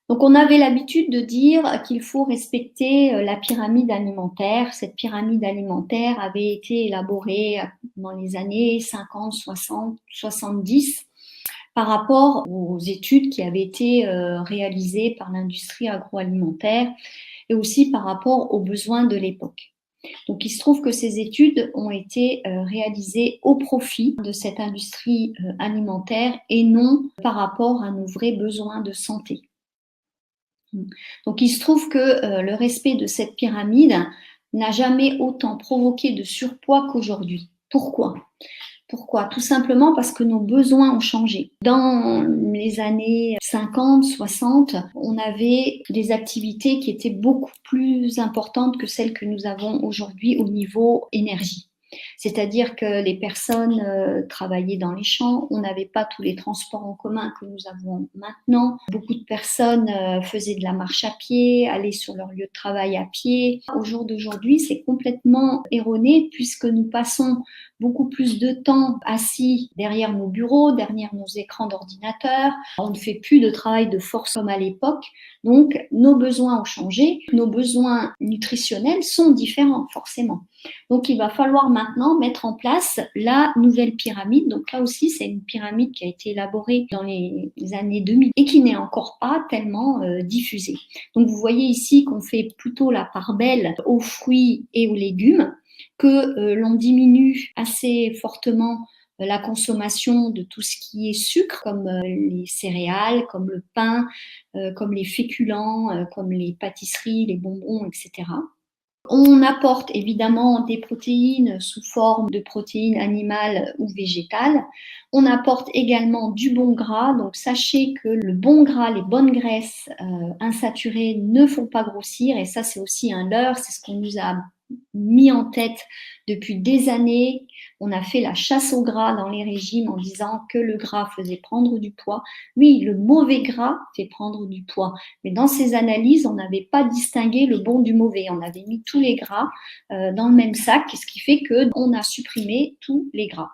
Donc on avait l'habitude de dire qu'il faut respecter la pyramide alimentaire. Cette pyramide alimentaire avait été élaborée dans les années 50, 60, 70 par rapport aux études qui avaient été réalisées par l'industrie agroalimentaire et aussi par rapport aux besoins de l'époque. Donc il se trouve que ces études ont été réalisées au profit de cette industrie alimentaire et non par rapport à nos vrais besoins de santé. Donc il se trouve que le respect de cette pyramide n'a jamais autant provoqué de surpoids qu'aujourd'hui. Pourquoi ? Tout simplement parce que nos besoins ont changé. Dans les années 50, 60, on avait des activités qui étaient beaucoup plus importantes que celles que nous avons aujourd'hui au niveau énergie. C'est-à-dire que les personnes travaillaient dans les champs, on n'avait pas tous les transports en commun que nous avons maintenant. Beaucoup de personnes faisaient de la marche à pied, allaient sur leur lieu de travail à pied. Au jour d'aujourd'hui, c'est complètement erroné puisque nous passons beaucoup plus de temps assis derrière nos bureaux, derrière nos écrans d'ordinateur. On ne fait plus de travail de force comme à l'époque. Donc, nos besoins ont changé. Nos besoins nutritionnels sont différents, forcément. Donc, il va falloir maintenant mettre en place la nouvelle pyramide. Donc là aussi, c'est une pyramide qui a été élaborée dans les années 2000 et qui n'est encore pas tellement diffusée. Donc, vous voyez ici qu'on fait plutôt la part belle aux fruits et aux légumes, que l'on diminue assez fortement la consommation de tout ce qui est sucre, comme les céréales, comme le pain, comme les féculents, comme les pâtisseries, les bonbons, etc. On apporte évidemment des protéines sous forme de protéines animales ou végétales. On apporte également du bon gras. Donc sachez que le bon gras, les bonnes graisses insaturées ne font pas grossir. Et ça, c'est aussi un leurre. C'est ce qu'on nous a mis en tête depuis des années. On a fait la chasse au gras dans les régimes en disant que le gras faisait prendre du poids. Oui, le mauvais gras fait prendre du poids. Mais dans ces analyses, on n'avait pas distingué le bon du mauvais. On avait mis tous les gras dans le même sac, ce qui fait qu'on a supprimé tous les gras.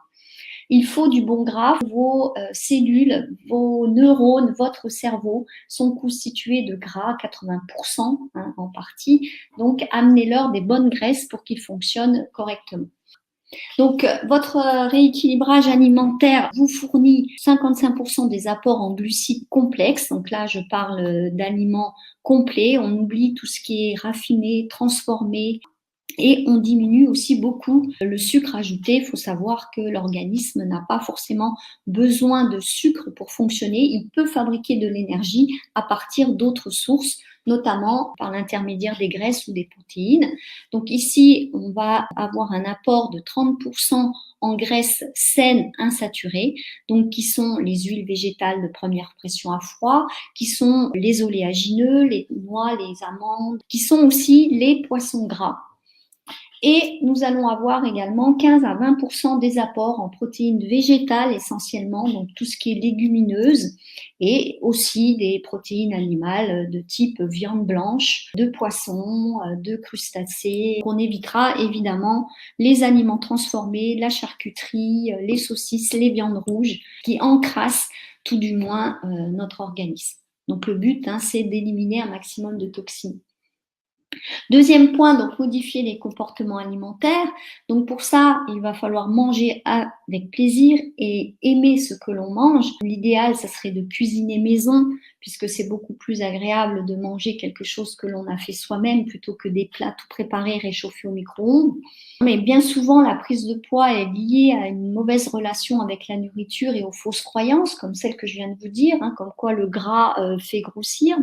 Il faut du bon gras. Vos cellules, vos neurones, votre cerveau sont constitués de gras, 80% en partie. Donc, amenez-leur des bonnes graisses pour qu'ils fonctionnent correctement. Donc, votre rééquilibrage alimentaire vous fournit 55% des apports en glucides complexes. Donc là, je parle d'aliments complets. On oublie tout ce qui est raffiné, transformé. Et on diminue aussi beaucoup le sucre ajouté. Il faut savoir que l'organisme n'a pas forcément besoin de sucre pour fonctionner. Il peut fabriquer de l'énergie à partir d'autres sources, notamment par l'intermédiaire des graisses ou des protéines. Donc ici, on va avoir un apport de 30% en graisses saines insaturées, donc qui sont les huiles végétales de première pression à froid, qui sont les oléagineux, les noix, les amandes, qui sont aussi les poissons gras. Et nous allons avoir également 15 à 20% des apports en protéines végétales essentiellement, donc tout ce qui est légumineuse, et aussi des protéines animales de type viande blanche, de poisson, de crustacés. On évitera évidemment les aliments transformés, la charcuterie, les saucisses, les viandes rouges, qui encrassent tout du moins notre organisme. Donc le but, c'est d'éliminer un maximum de toxines. Deuxième point, donc modifier les comportements alimentaires. Donc pour ça, il va falloir manger avec plaisir et aimer ce que l'on mange. L'idéal, ça serait de cuisiner maison, puisque c'est beaucoup plus agréable de manger quelque chose que l'on a fait soi-même plutôt que des plats tout préparés, réchauffés au micro-ondes. Mais bien souvent, la prise de poids est liée à une mauvaise relation avec la nourriture et aux fausses croyances, comme celle que je viens de vous dire, comme quoi le gras fait grossir.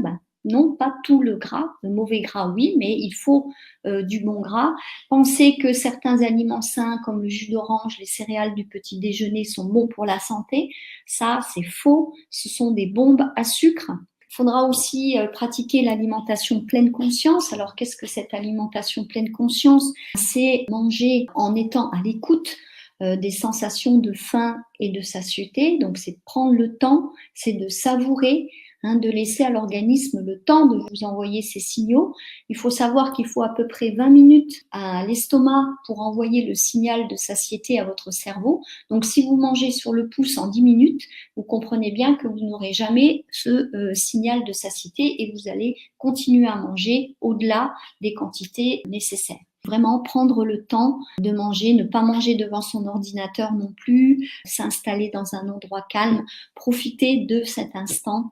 Non, pas tout le gras, le mauvais gras, oui, mais il faut du bon gras. Pensez que certains aliments sains, comme le jus d'orange, les céréales du petit déjeuner, sont bons pour la santé. Ça, c'est faux. Ce sont des bombes à sucre. Il faudra aussi pratiquer l'alimentation pleine conscience. Alors, qu'est-ce que cette alimentation pleine conscience? C'est manger en étant à l'écoute des sensations de faim et de satiété. Donc, c'est de prendre le temps, c'est de savourer, de laisser à l'organisme le temps de vous envoyer ces signaux. Il faut savoir qu'il faut à peu près 20 minutes à l'estomac pour envoyer le signal de satiété à votre cerveau. Donc, si vous mangez sur le pouce en 10 minutes, vous comprenez bien que vous n'aurez jamais ce signal de satiété et vous allez continuer à manger au-delà des quantités nécessaires. Vraiment prendre le temps de manger, ne pas manger devant son ordinateur non plus, s'installer dans un endroit calme, profiter de cet instant.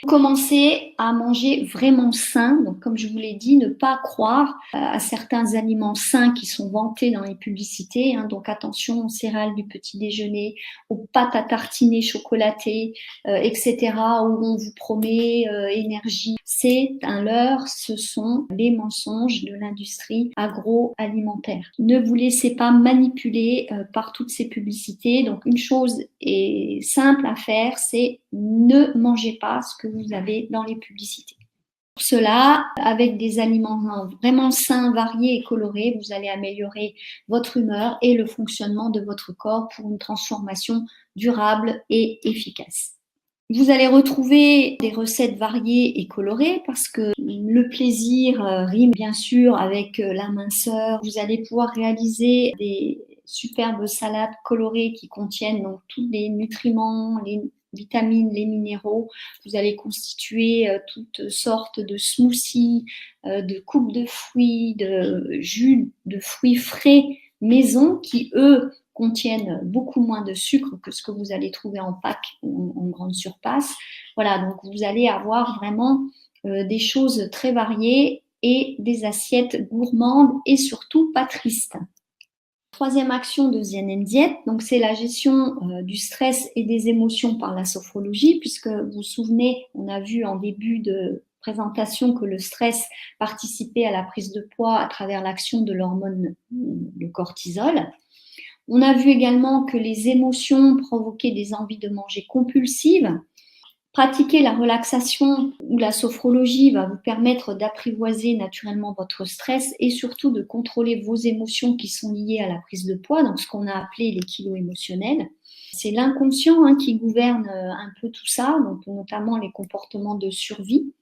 Commencer à manger vraiment sain, donc comme je vous l'ai dit, ne pas croire à certains aliments sains qui sont vantés dans les publicités, donc attention aux céréales du petit déjeuner, aux pâtes à tartiner chocolatées, etc., où on vous promet énergie. C'est un leurre, ce sont les mensonges de l'industrie agroalimentaire. Ne vous laissez pas manipuler par toutes ces publicités. Donc une chose est simple à faire, c'est ne mangez pas ce que vous avez dans les publicités. Pour cela, avec des aliments vraiment sains, variés et colorés, vous allez améliorer votre humeur et le fonctionnement de votre corps pour une transformation durable et efficace. Vous allez retrouver des recettes variées et colorées parce que le plaisir rime bien sûr avec la minceur. Vous allez pouvoir réaliser des superbes salades colorées qui contiennent donc tous les nutriments, les vitamines, les minéraux. Vous allez constituer toutes sortes de smoothies, de coupes de fruits, de jus de fruits frais maison qui, eux, contiennent beaucoup moins de sucre que ce que vous allez trouver en pack ou en grande surface. Voilà, donc vous allez avoir vraiment des choses très variées et des assiettes gourmandes et surtout pas tristes. Troisième action de Zen and Diet, donc c'est la gestion du stress et des émotions par la sophrologie, puisque vous vous souvenez, on a vu en début de présentation que le stress participait à la prise de poids à travers l'action de l'hormone, le cortisol. On a vu également que les émotions provoquaient des envies de manger compulsives. Pratiquer la relaxation ou la sophrologie va vous permettre d'apprivoiser naturellement votre stress et surtout de contrôler vos émotions qui sont liées à la prise de poids, donc ce qu'on a appelé les kilos émotionnels. C'est l'inconscient qui gouverne un peu tout ça, donc notamment les comportements de survie.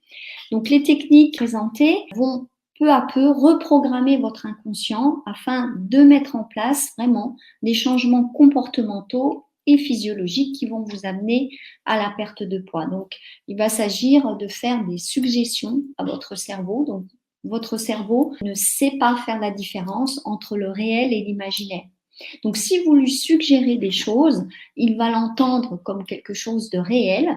Donc les techniques présentées vont peu à peu reprogrammer votre inconscient afin de mettre en place vraiment des changements comportementaux et physiologiques qui vont vous amener à la perte de poids. Donc, il va s'agir de faire des suggestions à votre cerveau. Donc, votre cerveau ne sait pas faire la différence entre le réel et l'imaginaire. Donc, si vous lui suggérez des choses, il va l'entendre comme quelque chose de réel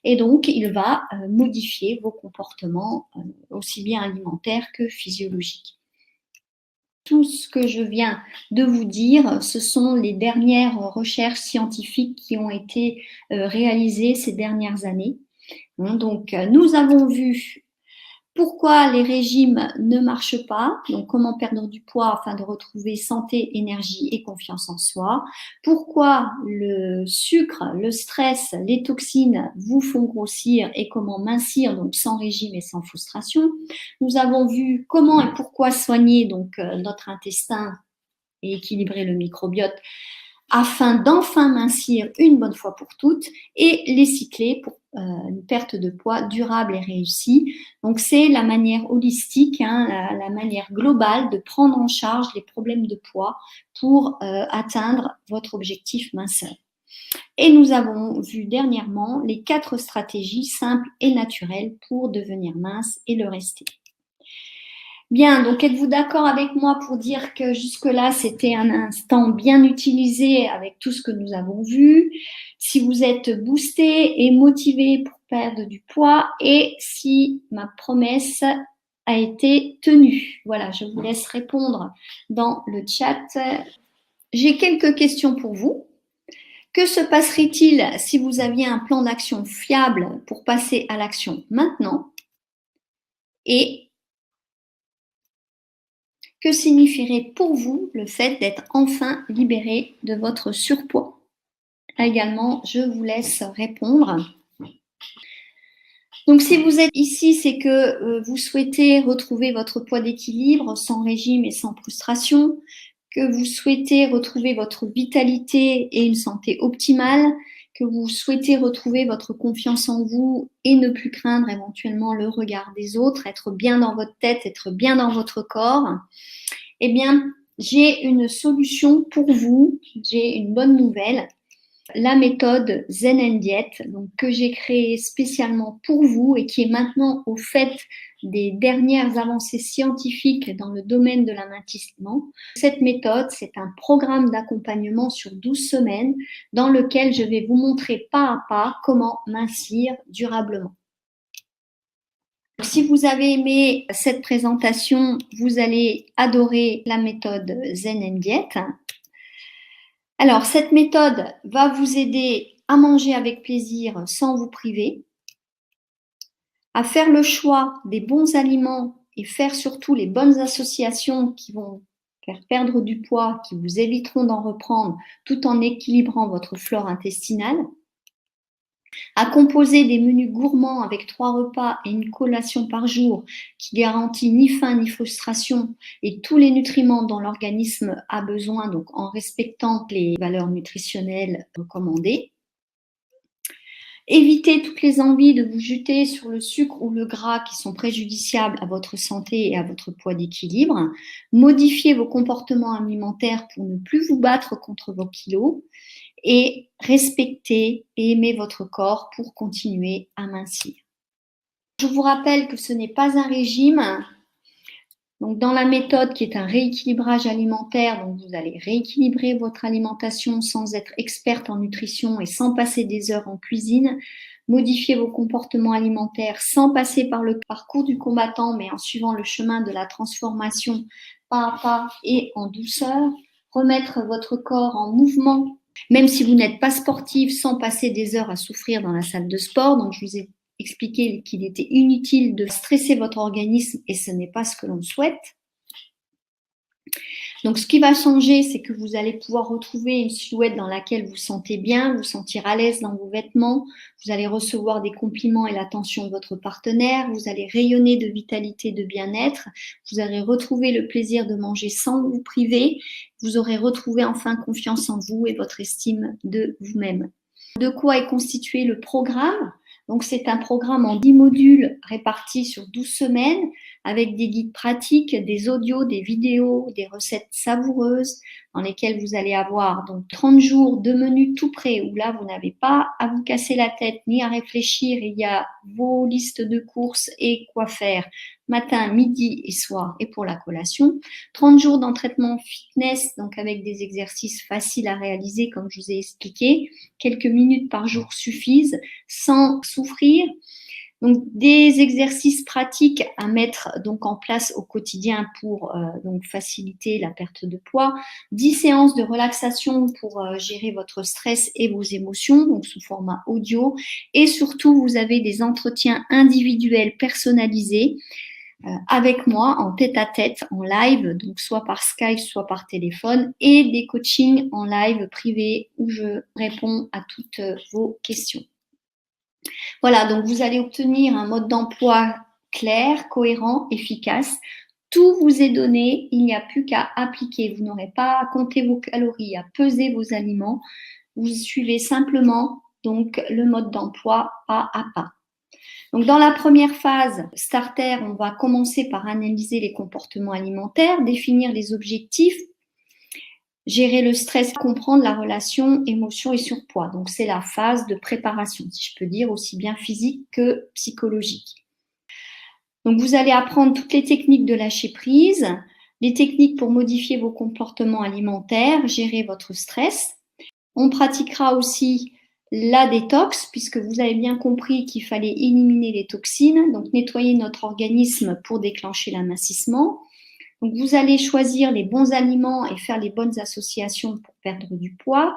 et donc il va modifier vos comportements aussi bien alimentaires que physiologiques. Tout ce que je viens de vous dire, ce sont les dernières recherches scientifiques qui ont été réalisées ces dernières années. Donc, nous avons vu pourquoi les régimes ne marchent pas, donc comment perdre du poids afin de retrouver santé, énergie et confiance en soi. Pourquoi le sucre, le stress, les toxines vous font grossir et comment mincir, donc sans régime et sans frustration. Nous avons vu comment et pourquoi soigner donc notre intestin et équilibrer le microbiote afin d'enfin mincir une bonne fois pour toutes et les cycler pour une perte de poids durable et réussie. Donc c'est la manière holistique, la manière globale de prendre en charge les problèmes de poids pour atteindre votre objectif minceur. Et nous avons vu dernièrement les 4 stratégies simples et naturelles pour devenir mince et le rester. Bien, donc êtes-vous d'accord avec moi pour dire que jusque-là, c'était un instant bien utilisé avec tout ce que nous avons vu? Si vous êtes boosté et motivé pour perdre du poids et si ma promesse a été tenue. Voilà, je vous laisse répondre dans le chat. J'ai quelques questions pour vous. Que se passerait-il si vous aviez un plan d'action fiable pour passer à l'action maintenant? Et que signifierait pour vous le fait d'être enfin libéré de votre surpoids? Également, je vous laisse répondre. Donc, si vous êtes ici, c'est que vous souhaitez retrouver votre poids d'équilibre sans régime et sans frustration, que vous souhaitez retrouver votre vitalité et une santé optimale, que vous souhaitez retrouver votre confiance en vous et ne plus craindre éventuellement le regard des autres, être bien dans votre tête, être bien dans votre corps, eh bien, j'ai une solution pour vous, j'ai une bonne nouvelle. La méthode Zen and Diet, donc, que j'ai créée spécialement pour vous et qui est maintenant au fait des dernières avancées scientifiques dans le domaine de l'amincissement. Cette méthode, c'est un programme d'accompagnement sur 12 semaines dans lequel je vais vous montrer pas à pas comment mincir durablement. Si vous avez aimé cette présentation, vous allez adorer la méthode Zen and Diet. Alors, cette méthode va vous aider à manger avec plaisir sans vous priver, à faire le choix des bons aliments et faire surtout les bonnes associations qui vont faire perdre du poids, qui vous éviteront d'en reprendre tout en équilibrant votre flore intestinale, à composer des menus gourmands avec 3 repas et une collation par jour qui garantit ni faim ni frustration et tous les nutriments dont l'organisme a besoin, donc en respectant les valeurs nutritionnelles recommandées. Évitez toutes les envies de vous jeter sur le sucre ou le gras qui sont préjudiciables à votre santé et à votre poids d'équilibre. Modifiez vos comportements alimentaires pour ne plus vous battre contre vos kilos. Et respectez et aimez votre corps pour continuer à mincir. Je vous rappelle que ce n'est pas un régime. Donc, dans la méthode qui est un rééquilibrage alimentaire, donc vous allez rééquilibrer votre alimentation sans être experte en nutrition et sans passer des heures en cuisine, modifier vos comportements alimentaires sans passer par le parcours du combattant, mais en suivant le chemin de la transformation pas à pas et en douceur. remettre votre corps en mouvement, même si vous n'êtes pas sportif, sans passer des heures à souffrir dans la salle de sport. Donc, je vous ai expliqué qu'il était inutile de stresser votre organisme et ce n'est pas ce que l'on souhaite. Donc, ce qui va changer, c'est que vous allez pouvoir retrouver une silhouette dans laquelle vous vous sentez bien, vous sentir à l'aise dans vos vêtements, vous allez recevoir des compliments et l'attention de votre partenaire, vous allez rayonner de vitalité, de bien-être, vous allez retrouver le plaisir de manger sans vous priver, vous aurez retrouvé enfin confiance en vous et votre estime de vous-même. De quoi est constitué le programme? Donc, c'est un programme en 10 modules répartis sur 12 semaines avec des guides pratiques, des audios, des vidéos, des recettes savoureuses dans lesquelles vous allez avoir donc 30 jours de menus tout prêts où là, vous n'avez pas à vous casser la tête ni à réfléchir. Il y a vos listes de courses et quoi faire matin, midi et soir et pour la collation. 30 jours d'entraînement fitness, donc avec des exercices faciles à réaliser comme je vous ai expliqué. Quelques minutes par jour suffisent sans souffrir. Donc, des exercices pratiques à mettre donc en place au quotidien pour donc faciliter la perte de poids. 10 séances de relaxation pour gérer votre stress et vos émotions, donc sous format audio. Et surtout, vous avez des entretiens individuels personnalisés avec moi en tête-à-tête, en live, donc soit par Skype, soit par téléphone, et des coachings en live privé où je réponds à toutes vos questions. Voilà, donc vous allez obtenir un mode d'emploi clair, cohérent, efficace. Tout vous est donné, il n'y a plus qu'à appliquer. Vous n'aurez pas à compter vos calories, à peser vos aliments. Vous suivez simplement donc le mode d'emploi pas à pas. Donc, dans la première phase starter, on va commencer par analyser les comportements alimentaires, définir les objectifs, gérer le stress, comprendre la relation émotion et surpoids. Donc, c'est la phase de préparation, si je peux dire, aussi bien physique que psychologique. Donc, vous allez apprendre toutes les techniques de lâcher prise, les techniques pour modifier vos comportements alimentaires, gérer votre stress. On pratiquera aussi la détox, puisque vous avez bien compris qu'il fallait éliminer les toxines, donc nettoyer notre organisme pour déclencher l'amincissement. Donc, vous allez choisir les bons aliments et faire les bonnes associations pour perdre du poids.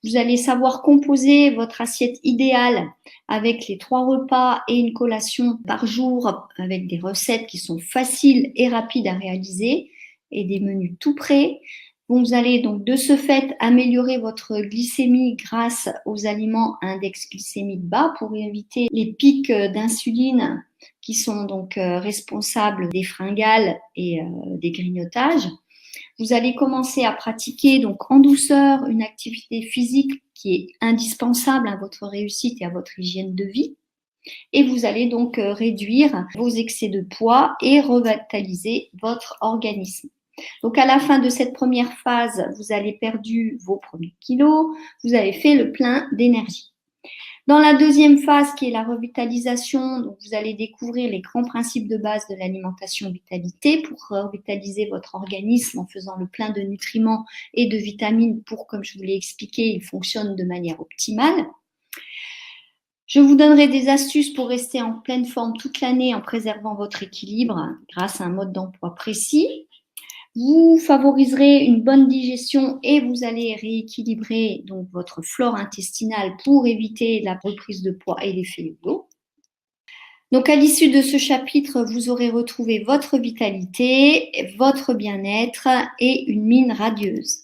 Vous allez savoir composer votre assiette idéale avec les 3 repas et une collation par jour avec des recettes qui sont faciles et rapides à réaliser et des menus tout prêts. Vous allez donc de ce fait améliorer votre glycémie grâce aux aliments à index glycémique bas pour éviter les pics d'insuline qui sont donc responsables des fringales et des grignotages. Vous allez commencer à pratiquer donc en douceur une activité physique qui est indispensable à votre réussite et à votre hygiène de vie. Et vous allez donc réduire vos excès de poids et revitaliser votre organisme. Donc, à la fin de cette première phase, vous avez perdu vos premiers kilos, vous avez fait le plein d'énergie. Dans la deuxième phase, qui est la revitalisation, donc vous allez découvrir les grands principes de base de l'alimentation vitalité pour revitaliser votre organisme en faisant le plein de nutriments et de vitamines pour, comme je vous l'ai expliqué, il fonctionne de manière optimale. Je vous donnerai des astuces pour rester en pleine forme toute l'année en préservant votre équilibre grâce à un mode d'emploi précis. Vous favoriserez une bonne digestion et vous allez rééquilibrer donc votre flore intestinale pour éviter la reprise de poids et l'effet yo-yo. Donc, à l'issue de ce chapitre, vous aurez retrouvé votre vitalité, votre bien-être et une mine radieuse.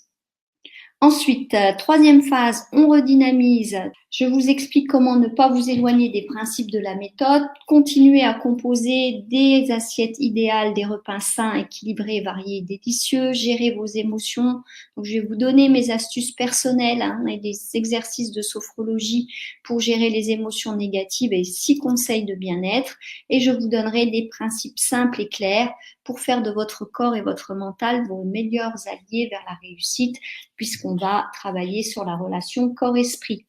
Ensuite, troisième phase, on redynamise. Je vous explique comment ne pas vous éloigner des principes de la méthode, continuer à composer des assiettes idéales, des repas sains, équilibrés, variés et délicieux, gérer vos émotions. Donc, je vais vous donner mes astuces personnelles et des exercices de sophrologie pour gérer les émotions négatives et 6 conseils de bien-être. Et je vous donnerai des principes simples et clairs pour faire de votre corps et votre mental vos meilleurs alliés vers la réussite, puisqu'on va travailler sur la relation corps-esprit.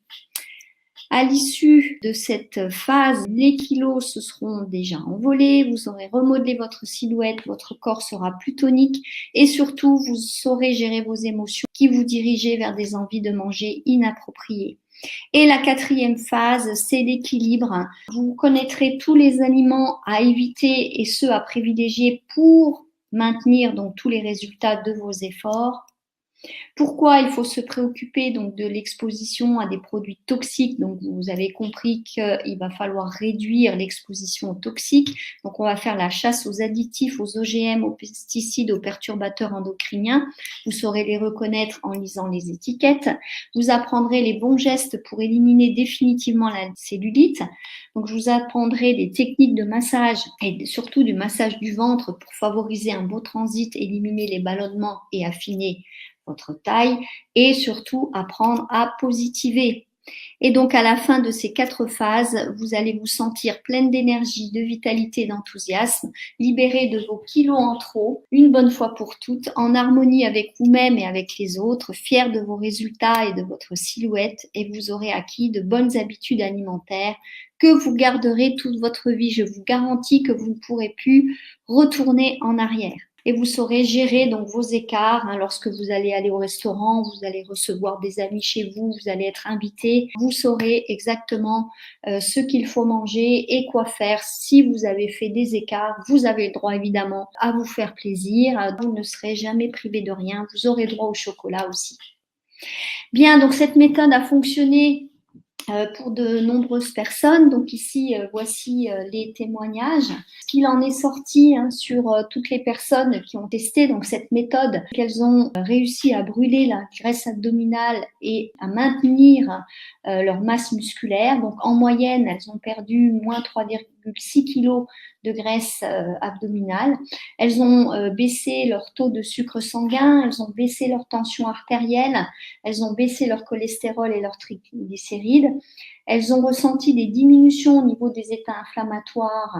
À l'issue de cette phase, les kilos se seront déjà envolés, vous aurez remodelé votre silhouette, votre corps sera plus tonique et surtout, vous saurez gérer vos émotions qui vous dirigent vers des envies de manger inappropriées. Et la quatrième phase, c'est l'équilibre. Vous connaîtrez tous les aliments à éviter et ceux à privilégier pour maintenir donc tous les résultats de vos efforts. Pourquoi il faut se préoccuper donc de l'exposition à des produits toxiques? Donc vous avez compris qu'il va falloir réduire l'exposition aux toxiques. Donc on va faire la chasse aux additifs, aux OGM, aux pesticides, aux perturbateurs endocriniens. Vous saurez les reconnaître en lisant les étiquettes. Vous apprendrez les bons gestes pour éliminer définitivement la cellulite. Donc je vous apprendrai des techniques de massage et surtout du massage du ventre pour favoriser un beau transit, éliminer les ballonnements et affiner votre taille, et surtout apprendre à positiver. Et donc à la fin de ces 4 phases, vous allez vous sentir pleine d'énergie, de vitalité, d'enthousiasme, libérée de vos kilos en trop, une bonne fois pour toutes, en harmonie avec vous-même et avec les autres, fière de vos résultats et de votre silhouette, et vous aurez acquis de bonnes habitudes alimentaires que vous garderez toute votre vie. Je vous garantis que vous ne pourrez plus retourner en arrière. Et vous saurez gérer donc vos écarts, lorsque vous allez aller au restaurant, vous allez recevoir des amis chez vous, vous allez être invité. Vous saurez exactement ce qu'il faut manger et quoi faire. Si vous avez fait des écarts, vous avez le droit évidemment à vous faire plaisir. Vous ne serez jamais privé de rien. Vous aurez droit au chocolat aussi. Bien, donc cette méthode a fonctionné pour de nombreuses personnes. Donc ici, voici les témoignages. Ce qu'il en est sorti sur toutes les personnes qui ont testé donc cette méthode, qu'elles ont réussi à brûler la graisse abdominale et à maintenir leur masse musculaire. Donc en moyenne, elles ont perdu moins 3,6 kg de graisse abdominale. Elles ont baissé leur taux de sucre sanguin, elles ont baissé leur tension artérielle, elles ont baissé leur cholestérol et leurs triglycérides. Elles ont ressenti des diminutions au niveau des états inflammatoires.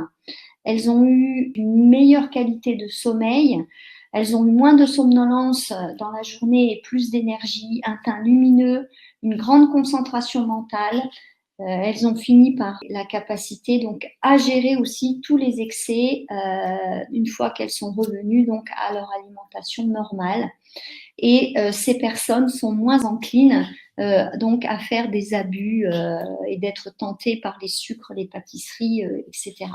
Elles ont eu une meilleure qualité de sommeil. Elles ont eu moins de somnolence dans la journée et plus d'énergie, un teint lumineux, une grande concentration mentale. Elles ont fini par la capacité donc à gérer aussi tous les excès une fois qu'elles sont revenues donc à leur alimentation normale. Et ces personnes sont moins enclines donc à faire des abus et d'être tentées par les sucres, les pâtisseries, etc.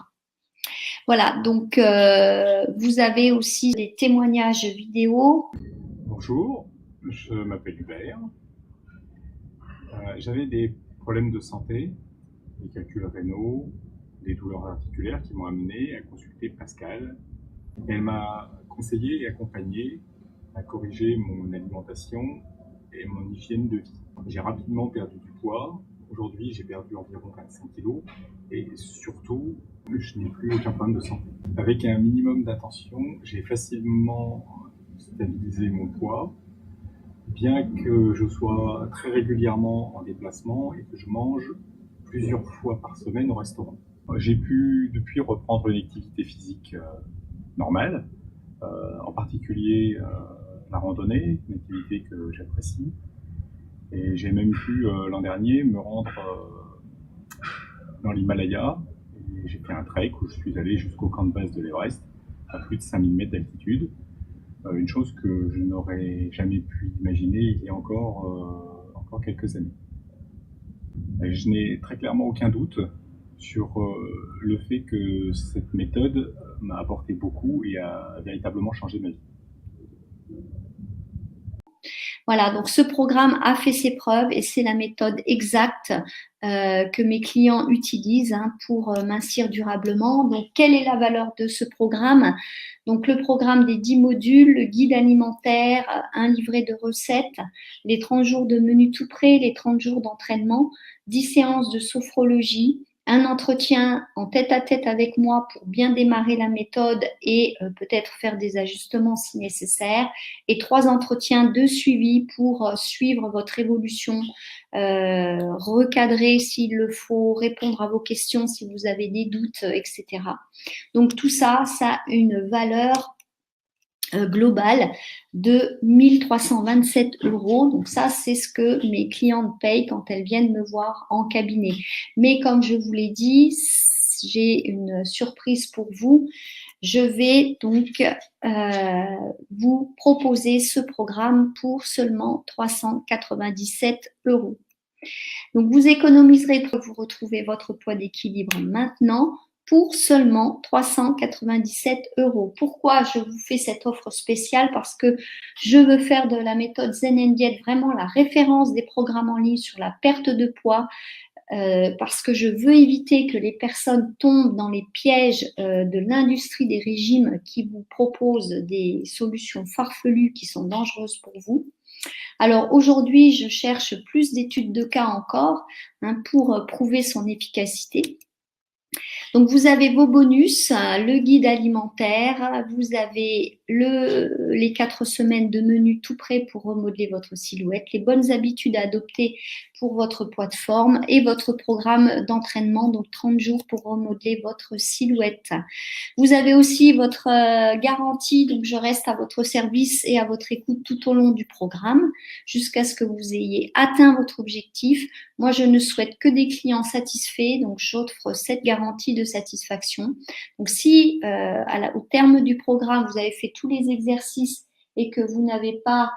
Voilà, donc vous avez aussi des témoignages vidéo. Bonjour, je m'appelle Hubert. J'avais des problèmes de santé, des calculs rénaux, des douleurs articulaires qui m'ont amené à consulter Pascal. Elle m'a conseillé et accompagné à corriger mon alimentation et mon hygiène de vie. J'ai rapidement perdu du poids. Aujourd'hui, j'ai perdu environ 25 kg et surtout, je n'ai plus aucun problème de santé. Avec un minimum d'attention, j'ai facilement stabilisé mon poids, bien que je sois très régulièrement en déplacement et que je mange plusieurs fois par semaine au restaurant. J'ai pu depuis reprendre une activité physique normale, en particulier la randonnée, une activité que j'apprécie. Et j'ai même pu l'an dernier me rendre dans l'Himalaya. Et j'ai fait un trek où je suis allé jusqu'au camp de base de l'Everest, à plus de 5000 mètres d'altitude. Une chose que je n'aurais jamais pu imaginer il y a encore quelques années. Je n'ai très clairement aucun doute sur le fait que cette méthode m'a apporté beaucoup et a véritablement changé ma vie. Voilà, donc ce programme a fait ses preuves et c'est la méthode exacte que mes clients utilisent pour mincir durablement. Donc, quelle est la valeur de ce programme? Donc, le programme des 10 modules, le guide alimentaire, un livret de recettes, les 30 jours de menu tout prêt, les 30 jours d'entraînement, 10 séances de sophrologie, un entretien en tête-à-tête avec moi pour bien démarrer la méthode et peut-être faire des ajustements si nécessaire, et 3 entretiens de suivi pour suivre votre évolution, recadrer s'il le faut, répondre à vos questions si vous avez des doutes, etc. Donc tout ça, ça a une valeur globale de 1 327 €. Donc ça, c'est ce que mes clientes payent quand elles viennent me voir en cabinet. Mais comme je vous l'ai dit, j'ai une surprise pour vous. Je vais donc vous proposer ce programme pour seulement 397 €. Donc vous économiserez pour vous retrouver votre poids d'équilibre maintenant, pour seulement 397 €. Pourquoi je vous fais cette offre spéciale? Parce que je veux faire de la méthode Zen and Diet vraiment la référence des programmes en ligne sur la perte de poids, parce que je veux éviter que les personnes tombent dans les pièges de l'industrie des régimes qui vous propose des solutions farfelues qui sont dangereuses pour vous. Alors aujourd'hui, je cherche plus d'études de cas encore pour prouver son efficacité. Donc, vous avez vos bonus, le guide alimentaire, vous avez les 4 semaines de menu tout prêt pour remodeler votre silhouette, les bonnes habitudes à adopter pour votre poids de forme et votre programme d'entraînement, donc 30 jours pour remodeler votre silhouette. Vous avez aussi votre garantie, donc je reste à votre service et à votre écoute tout au long du programme jusqu'à ce que vous ayez atteint votre objectif. Moi, je ne souhaite que des clients satisfaits, donc j'offre cette garantie de satisfaction. Donc, si au terme du programme, vous avez fait tous les exercices et que vous n'avez pas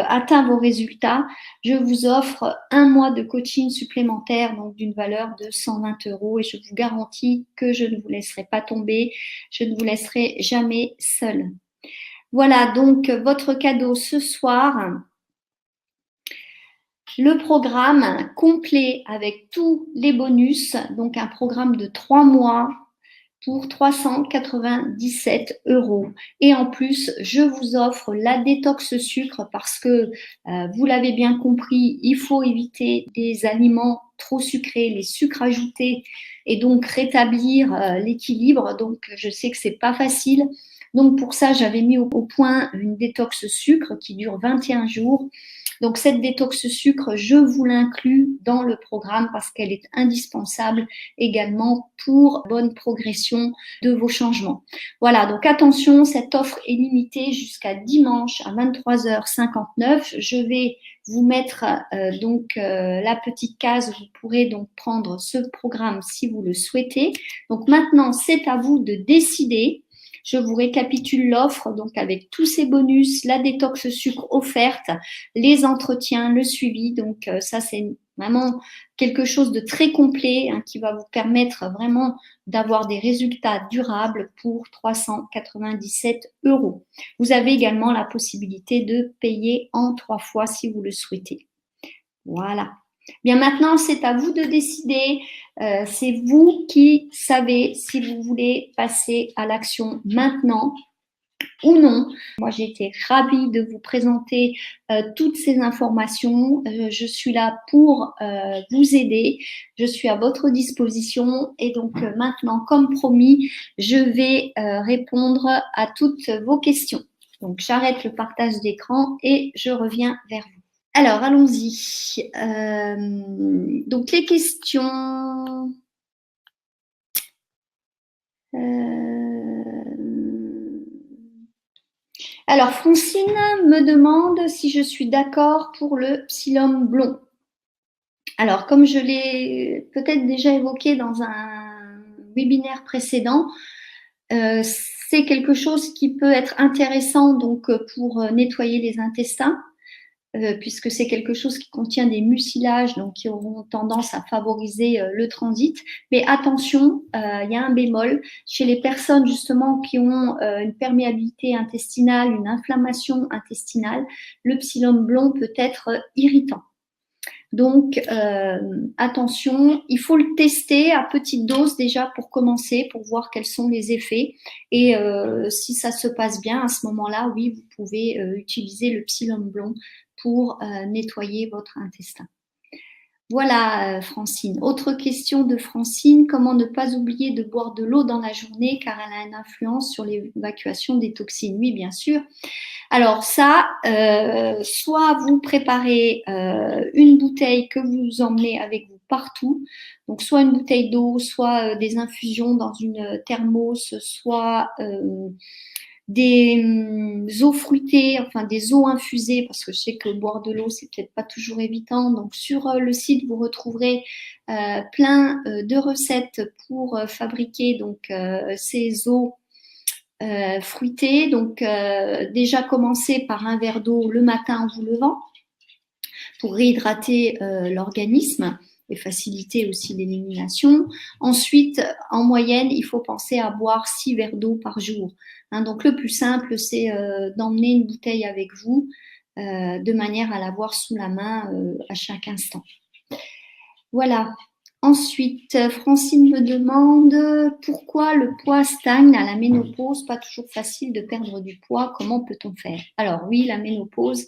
atteint vos résultats, je vous offre un mois de coaching supplémentaire, donc d'une valeur de 120 € et je vous garantis que je ne vous laisserai pas tomber, je ne vous laisserai jamais seul. Voilà donc votre cadeau ce soir. Le programme complet avec tous les bonus, donc un programme de 3 mois pour 397 €. Et en plus, je vous offre la détox sucre parce que, vous l'avez bien compris, il faut éviter des aliments trop sucrés, les sucres ajoutés et donc rétablir l'équilibre. Donc, je sais que c'est pas facile. Donc, pour ça, j'avais mis au point une détox sucre qui dure 21 jours. Donc, cette détox sucre, je vous l'inclus dans le programme parce qu'elle est indispensable également pour bonne progression de vos changements. Voilà, donc attention, cette offre est limitée jusqu'à dimanche à 23h59. Je vais vous mettre la petite case où vous pourrez donc prendre ce programme si vous le souhaitez. Donc maintenant, c'est à vous de décider. Je vous récapitule l'offre, donc avec tous ces bonus, la détox sucre offerte, les entretiens, le suivi. Donc ça, c'est vraiment quelque chose de très complet qui va vous permettre vraiment d'avoir des résultats durables pour 397 €. Vous avez également la possibilité de payer en 3 fois si vous le souhaitez. Voilà. Bien maintenant, c'est à vous de décider. C'est vous qui savez si vous voulez passer à l'action maintenant ou non. Moi, j'ai été ravie de vous présenter toutes ces informations. Je suis là pour vous aider. Je suis à votre disposition. Et donc maintenant, comme promis, je vais répondre à toutes vos questions. Donc, j'arrête le partage d'écran et je reviens vers vous. Alors, allons-y. Donc, les questions. Alors, Francine me demande si je suis d'accord pour le psyllium blond. Alors, comme je l'ai peut-être déjà évoqué dans un webinaire précédent, c'est quelque chose qui peut être intéressant donc pour nettoyer les intestins. Puisque c'est quelque chose qui contient des mucilages, donc qui auront tendance à favoriser le transit. Mais attention, il y a un bémol. Chez les personnes justement qui ont une perméabilité intestinale, une inflammation intestinale, le psyllium blond peut être irritant. Donc, attention, il faut le tester à petite dose déjà pour commencer, pour voir quels sont les effets. Et si ça se passe bien, à ce moment-là, oui, vous pouvez utiliser le psyllium blond pour nettoyer votre intestin. Voilà, Francine. Autre question de Francine, comment ne pas oublier de boire de l'eau dans la journée car elle a une influence sur l'évacuation des toxines? Oui, bien sûr. Alors ça, soit vous préparez une bouteille que vous emmenez avec vous partout, donc soit une bouteille d'eau, soit des infusions dans une thermos, soit des eaux fruitées, enfin des eaux infusées, parce que je sais que boire de l'eau, c'est peut-être pas toujours évident. Donc sur le site, vous retrouverez plein de recettes pour fabriquer donc ces eaux fruitées. Donc déjà commencer par un verre d'eau le matin en vous levant pour réhydrater l'organisme. et faciliter aussi l'élimination. Ensuite, en moyenne, il faut penser à boire 6 verres d'eau par jour. Hein, donc le plus simple, c'est d'emmener une bouteille avec vous de manière à l'avoir sous la main à chaque instant. Voilà. Ensuite, Francine me demande pourquoi le poids stagne à la ménopause, pas toujours facile de perdre du poids, comment peut-on faire? Alors oui, la ménopause,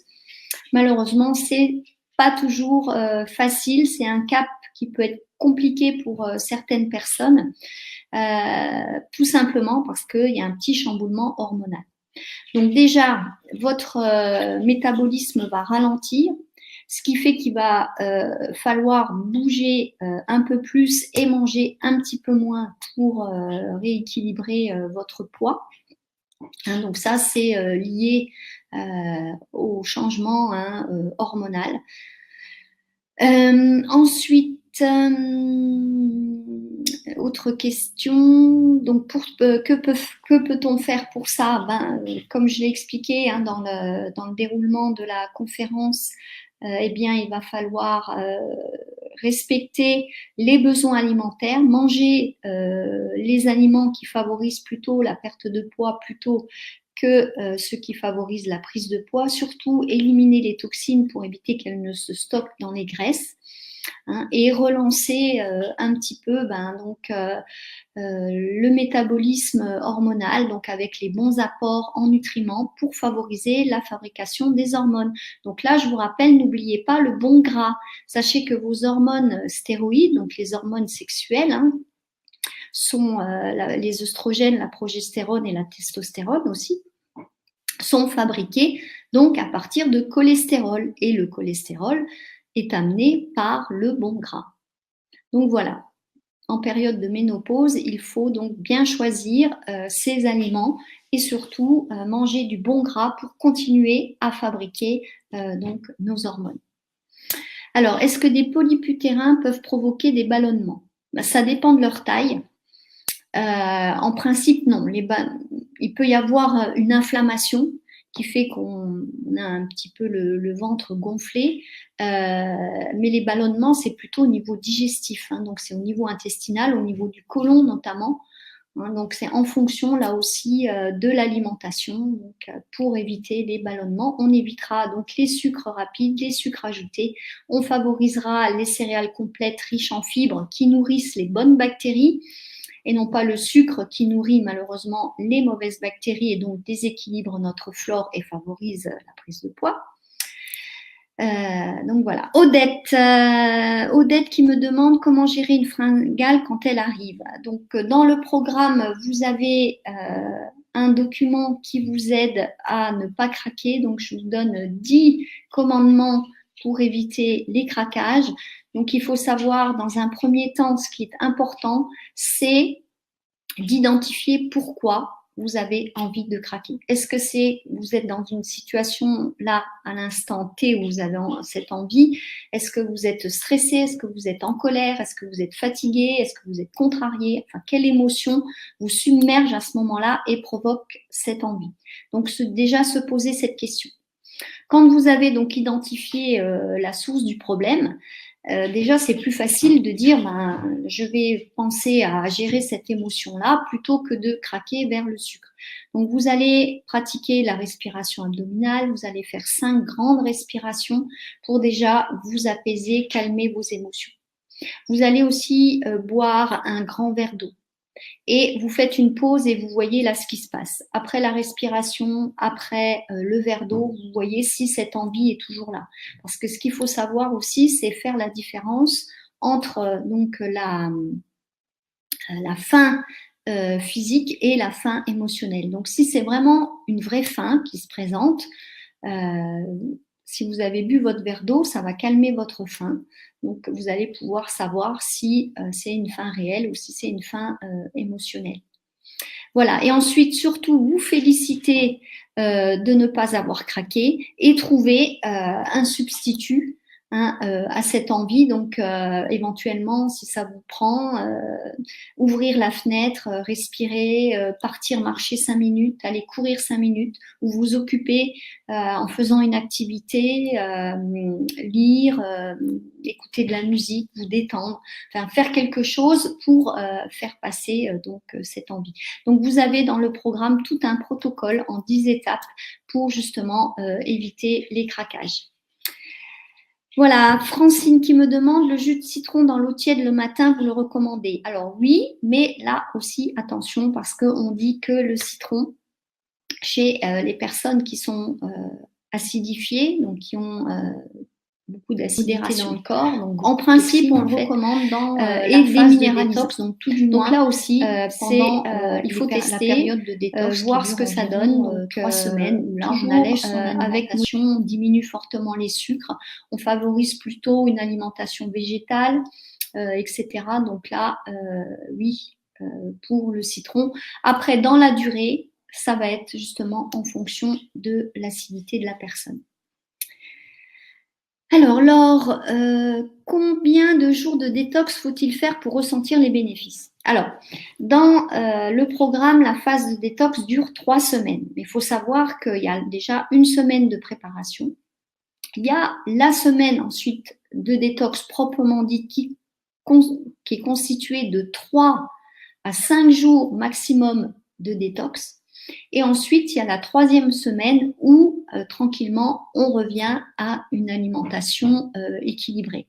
malheureusement, c'est pas toujours facile, c'est un cap qui peut être compliqué pour certaines personnes, tout simplement parce qu'il y a un petit chamboulement hormonal. Donc déjà, votre métabolisme va ralentir, ce qui fait qu'il va falloir bouger un peu plus et manger un petit peu moins pour rééquilibrer votre poids. Hein, donc ça, c'est lié au changement hormonal. Ensuite, autre question. Donc, que peut-on faire pour ça? Comme je l'ai expliqué dans le déroulement de la conférence, eh bien, il va falloir respecter les besoins alimentaires, manger les aliments qui favorisent plutôt la perte de poids plutôt que ceux qui favorisent la prise de poids, surtout éliminer les toxines pour éviter qu'elles ne se stockent dans les graisses, hein, et relancer un petit peu le métabolisme hormonal, donc avec les bons apports en nutriments pour favoriser la fabrication des hormones. Donc là, je vous rappelle, n'oubliez pas le bon gras. Sachez que vos hormones stéroïdes, donc les hormones sexuelles, hein, sont les œstrogènes, la progestérone et la testostérone aussi, sont fabriqués donc à partir de cholestérol. Et le cholestérol est amené par le bon gras. Donc voilà, en période de ménopause, il faut donc bien choisir ces aliments et surtout manger du bon gras pour continuer à fabriquer donc nos hormones. Alors, est-ce que des polypes utérins peuvent provoquer des ballonnements? Ça dépend de leur taille. En principe, non. Il peut y avoir une inflammation qui fait qu'on a un petit peu le ventre gonflé, mais les ballonnements, c'est plutôt au niveau digestif, hein, donc c'est au niveau intestinal, au niveau du côlon notamment, hein, donc c'est en fonction là aussi de l'alimentation. Donc, pour éviter les ballonnements, on évitera donc les sucres rapides, les sucres ajoutés, on favorisera les céréales complètes riches en fibres qui nourrissent les bonnes bactéries, et non pas le sucre qui nourrit malheureusement les mauvaises bactéries et donc déséquilibre notre flore et favorise la prise de poids. Donc voilà. Odette qui me demande comment gérer une fringale quand elle arrive. Donc dans le programme, vous avez un document qui vous aide à ne pas craquer. Donc je vous donne 10 commandements pour éviter les craquages. Donc, il faut savoir, dans un premier temps, ce qui est important, c'est d'identifier pourquoi vous avez envie de craquer. Est-ce que vous êtes dans une situation là, à l'instant T, où vous avez cette envie? Est-ce que vous êtes stressé? Est-ce que vous êtes en colère? Est-ce que vous êtes fatigué? Est-ce que vous êtes contrarié? Enfin, quelle émotion vous submerge à ce moment-là et provoque cette envie? Donc, déjà se poser cette question. Quand vous avez donc identifié la source du problème, déjà, c'est plus facile de dire je vais penser à gérer cette émotion-là plutôt que de craquer vers le sucre. Donc, vous allez pratiquer la respiration abdominale, vous allez faire 5 grandes respirations pour déjà vous apaiser, calmer vos émotions. Vous allez aussi boire un grand verre d'eau. Et vous faites une pause et vous voyez là ce qui se passe. Après la respiration, après le verre d'eau, vous voyez si cette envie est toujours là. Parce que ce qu'il faut savoir aussi, c'est faire la différence entre donc la faim physique et la faim émotionnelle. Donc si c'est vraiment une vraie faim qui se présente, si vous avez bu votre verre d'eau, ça va calmer votre faim. Donc, vous allez pouvoir savoir si c'est une faim réelle ou si c'est une faim émotionnelle. Voilà. Et ensuite, surtout, vous félicitez de ne pas avoir craqué et trouver un substitut hein, à cette envie. Donc, éventuellement, si ça vous prend, ouvrir la fenêtre, respirer, partir marcher 5 minutes, aller courir 5 minutes, ou vous occuper en faisant une activité, lire, écouter de la musique, vous détendre, enfin faire quelque chose pour faire passer cette envie. Donc vous avez dans le programme tout un protocole en 10 étapes pour justement éviter les craquages. Voilà, Francine qui me demande, le jus de citron dans l'eau tiède le matin, vous le recommandez? Alors oui, mais là aussi, attention, parce qu'on dit que le citron, chez les personnes qui sont acidifiées, donc qui ont beaucoup d'acidité dans le corps. Donc, en principe, on le recommande dans et des minéralisations. Donc, tout du moins, donc là aussi, il faut tester la période de détox, voir ce que ça donne. Donc, 3 semaines. Où là, on allège son alimentation, on diminue fortement les sucres, on favorise plutôt une alimentation végétale, etc. Donc là, oui, pour le citron. Après, dans la durée, ça va être justement en fonction de l'acidité de la personne. Alors, Laure, combien de jours de détox faut-il faire pour ressentir les bénéfices? Alors, dans le programme, la phase de détox dure 3 semaines. Mais il faut savoir qu'il y a déjà une semaine de préparation. Il y a la semaine ensuite de détox proprement dit qui est constituée de 3 à 5 jours maximum de détox. Et ensuite, il y a la 3e semaine où, tranquillement, on revient à une alimentation équilibrée.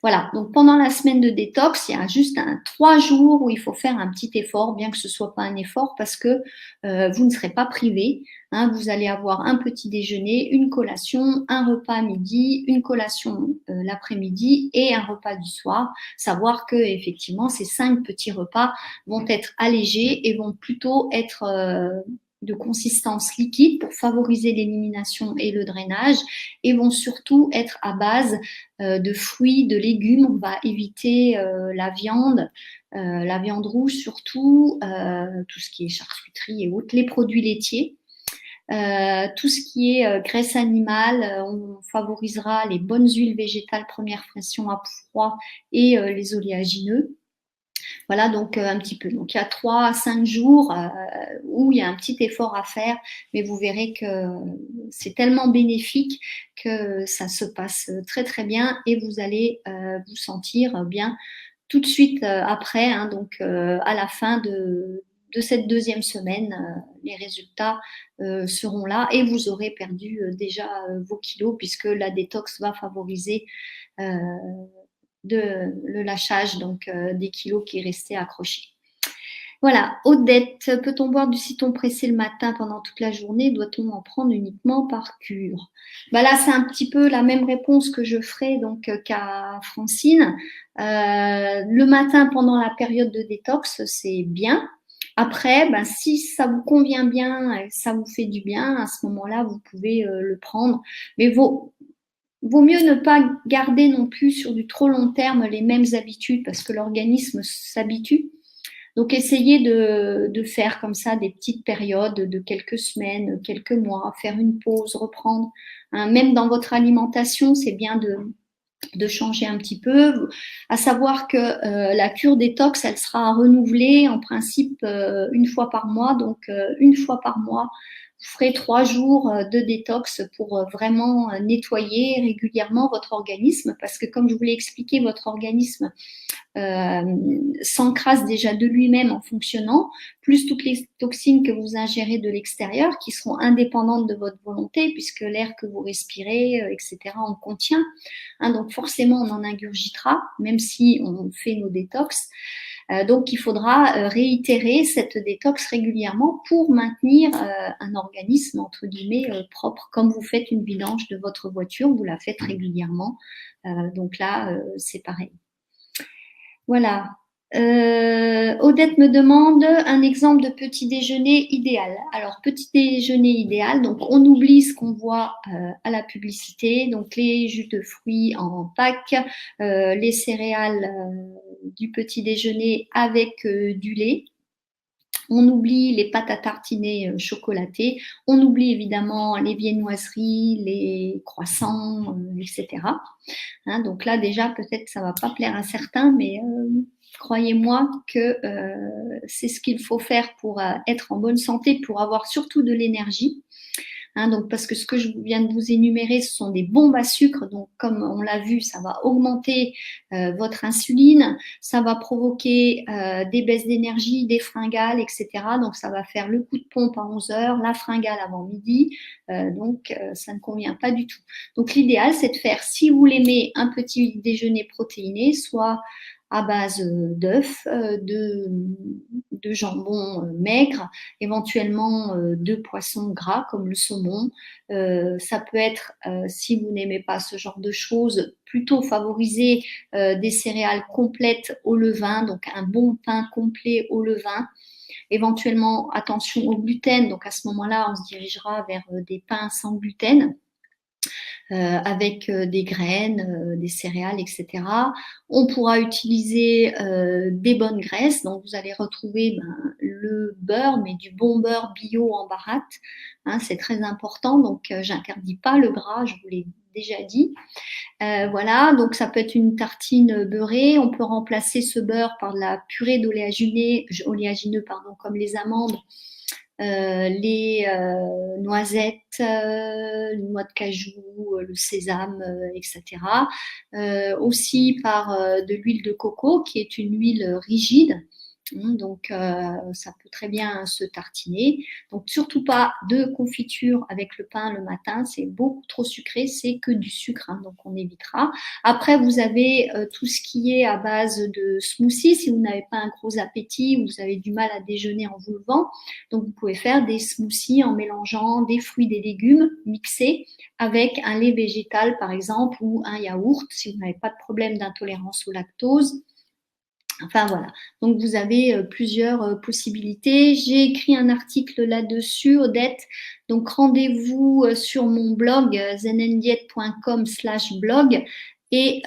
Voilà, donc pendant la semaine de détox, il y a juste 3 jours où il faut faire un petit effort, bien que ce ne soit pas un effort, parce que vous ne serez pas privé. Hein, vous allez avoir un petit déjeuner, une collation, un repas à midi, une collation l'après-midi et un repas du soir. Savoir que effectivement, ces 5 petits repas vont être allégés et vont plutôt être de consistance liquide pour favoriser l'élimination et le drainage, et vont surtout être à base de fruits, de légumes. On va éviter la viande rouge surtout, tout ce qui est charcuterie et autres, les produits laitiers. Tout ce qui est graisse animale, on favorisera les bonnes huiles végétales première pression à froid et les oléagineux. Voilà, donc un petit peu. Donc il y a 3 à 5 jours où il y a un petit effort à faire, mais vous verrez que c'est tellement bénéfique que ça se passe très très bien et vous allez vous sentir bien tout de suite après, hein, donc à la fin de cette 2e semaine, les résultats seront là et vous aurez perdu déjà vos kilos, puisque la détox va favoriser le lâchage donc des kilos qui restaient accrochés. Voilà, Odette, peut-on boire du citron pressé le matin pendant toute la journée? Doit-on en prendre uniquement par cure? Bah là, c'est un petit peu la même réponse que je ferai donc qu'à Francine. Le matin pendant la période de détox, c'est bien. Après, ben, si ça vous convient bien, ça vous fait du bien, à ce moment-là, vous pouvez le prendre. Mais vaut mieux ne pas garder non plus sur du trop long terme les mêmes habitudes, parce que l'organisme s'habitue. Donc, essayez de faire comme ça des petites périodes de quelques semaines, quelques mois, faire une pause, reprendre. Hein, même dans votre alimentation, c'est bien de changer un petit peu. À savoir que la cure détox, elle sera renouvelée en principe une fois par mois. Donc, une fois par mois, vous ferez 3 jours de détox pour vraiment nettoyer régulièrement votre organisme. Parce que comme je vous l'ai expliqué, votre organisme s'encrasse déjà de lui-même en fonctionnant, plus toutes les toxines que vous ingérez de l'extérieur qui seront indépendantes de votre volonté, puisque l'air que vous respirez, etc., on contient. Hein, donc forcément, on en ingurgitera, même si on fait nos détox. Donc, il faudra réitérer cette détox régulièrement pour maintenir un organisme, entre guillemets, propre. Comme vous faites une vidange de votre voiture, vous la faites régulièrement. Donc là, c'est pareil. Voilà. Odette me demande un exemple de petit déjeuner idéal. Alors, petit déjeuner idéal, donc on oublie ce qu'on voit à la publicité, donc les jus de fruits en pack, les céréales du petit déjeuner avec du lait. On oublie les pâtes à tartiner chocolatées, on oublie évidemment les viennoiseries, les croissants, etc. Hein, donc là, déjà, peut-être ça ne va pas plaire à certains, mais croyez-moi que c'est ce qu'il faut faire pour être en bonne santé, pour avoir surtout de l'énergie. Hein, donc, parce que ce que je viens de vous énumérer, ce sont des bombes à sucre. Donc, comme on l'a vu, ça va augmenter votre insuline, ça va provoquer des baisses d'énergie, des fringales, etc. Donc, ça va faire le coup de pompe à 11 heures, la fringale avant midi. Donc, ça ne convient pas du tout. Donc, l'idéal, c'est de faire, si vous l'aimez, un petit déjeuner protéiné, soit à base d'œufs, de jambon maigre, éventuellement de poissons gras comme le saumon. Ça peut être, si vous n'aimez pas ce genre de choses, plutôt favoriser des céréales complètes au levain, donc un bon pain complet au levain. Éventuellement, attention au gluten, donc à ce moment-là, on se dirigera vers des pains sans gluten. Avec des graines, des céréales, etc. On pourra utiliser des bonnes graisses. Donc, vous allez retrouver le beurre, mais du bon beurre bio en baratte. Hein, c'est très important. Donc, j'interdis pas le gras, je vous l'ai déjà dit. Voilà, donc ça peut être une tartine beurrée. On peut remplacer ce beurre par de la purée oléagineux, comme les amandes, les noisettes, les noix de cajou, le sésame, etc. Aussi par de l'huile de coco, qui est une huile rigide. Donc, ça peut très bien se tartiner. Donc, surtout pas de confiture avec le pain le matin. C'est beaucoup trop sucré. C'est que du sucre. Hein, donc, on évitera. Après, vous avez tout ce qui est à base de smoothie. Si vous n'avez pas un gros appétit ou vous avez du mal à déjeuner en vous levant, donc vous pouvez faire des smoothies en mélangeant des fruits, des légumes mixés avec un lait végétal, par exemple, ou un yaourt, si vous n'avez pas de problème d'intolérance au lactose. Enfin voilà, donc vous avez plusieurs possibilités. J'ai écrit un article là-dessus, Odette. Donc rendez-vous sur mon blog zenendiet.com/blog et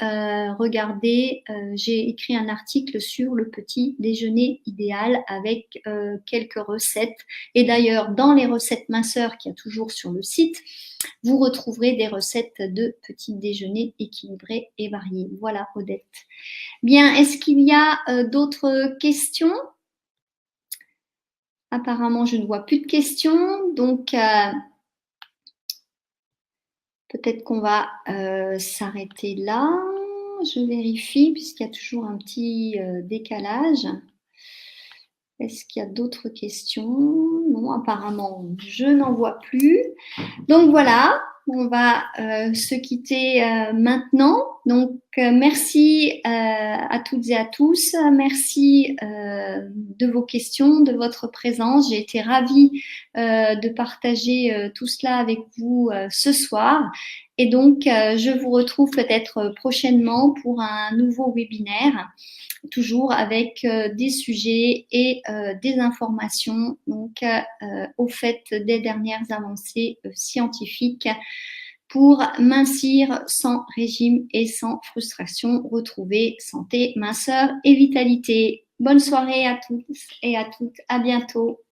regardez, j'ai écrit un article sur le petit déjeuner idéal avec quelques recettes. Et d'ailleurs, dans les recettes minceurs qu'il y a toujours sur le site, vous retrouverez des recettes de petit déjeuner équilibrés et variés. Voilà, Odette. Bien, est-ce qu'il y a d'autres questions? Apparemment, je ne vois plus de questions. Donc, peut-être qu'on va s'arrêter là. Je vérifie puisqu'il y a toujours un petit décalage. Est-ce qu'il y a d'autres questions? Non, apparemment, je n'en vois plus. Donc voilà, on va se quitter maintenant. Donc merci à toutes et à tous. Merci de vos questions, de votre présence. J'ai été ravie de partager tout cela avec vous ce soir. Et donc, je vous retrouve peut-être prochainement pour un nouveau webinaire, toujours avec des sujets et des informations donc, au fait des dernières avancées scientifiques pour mincir sans régime et sans frustration, retrouver santé, minceur et vitalité. Bonne soirée à tous et à toutes. À bientôt.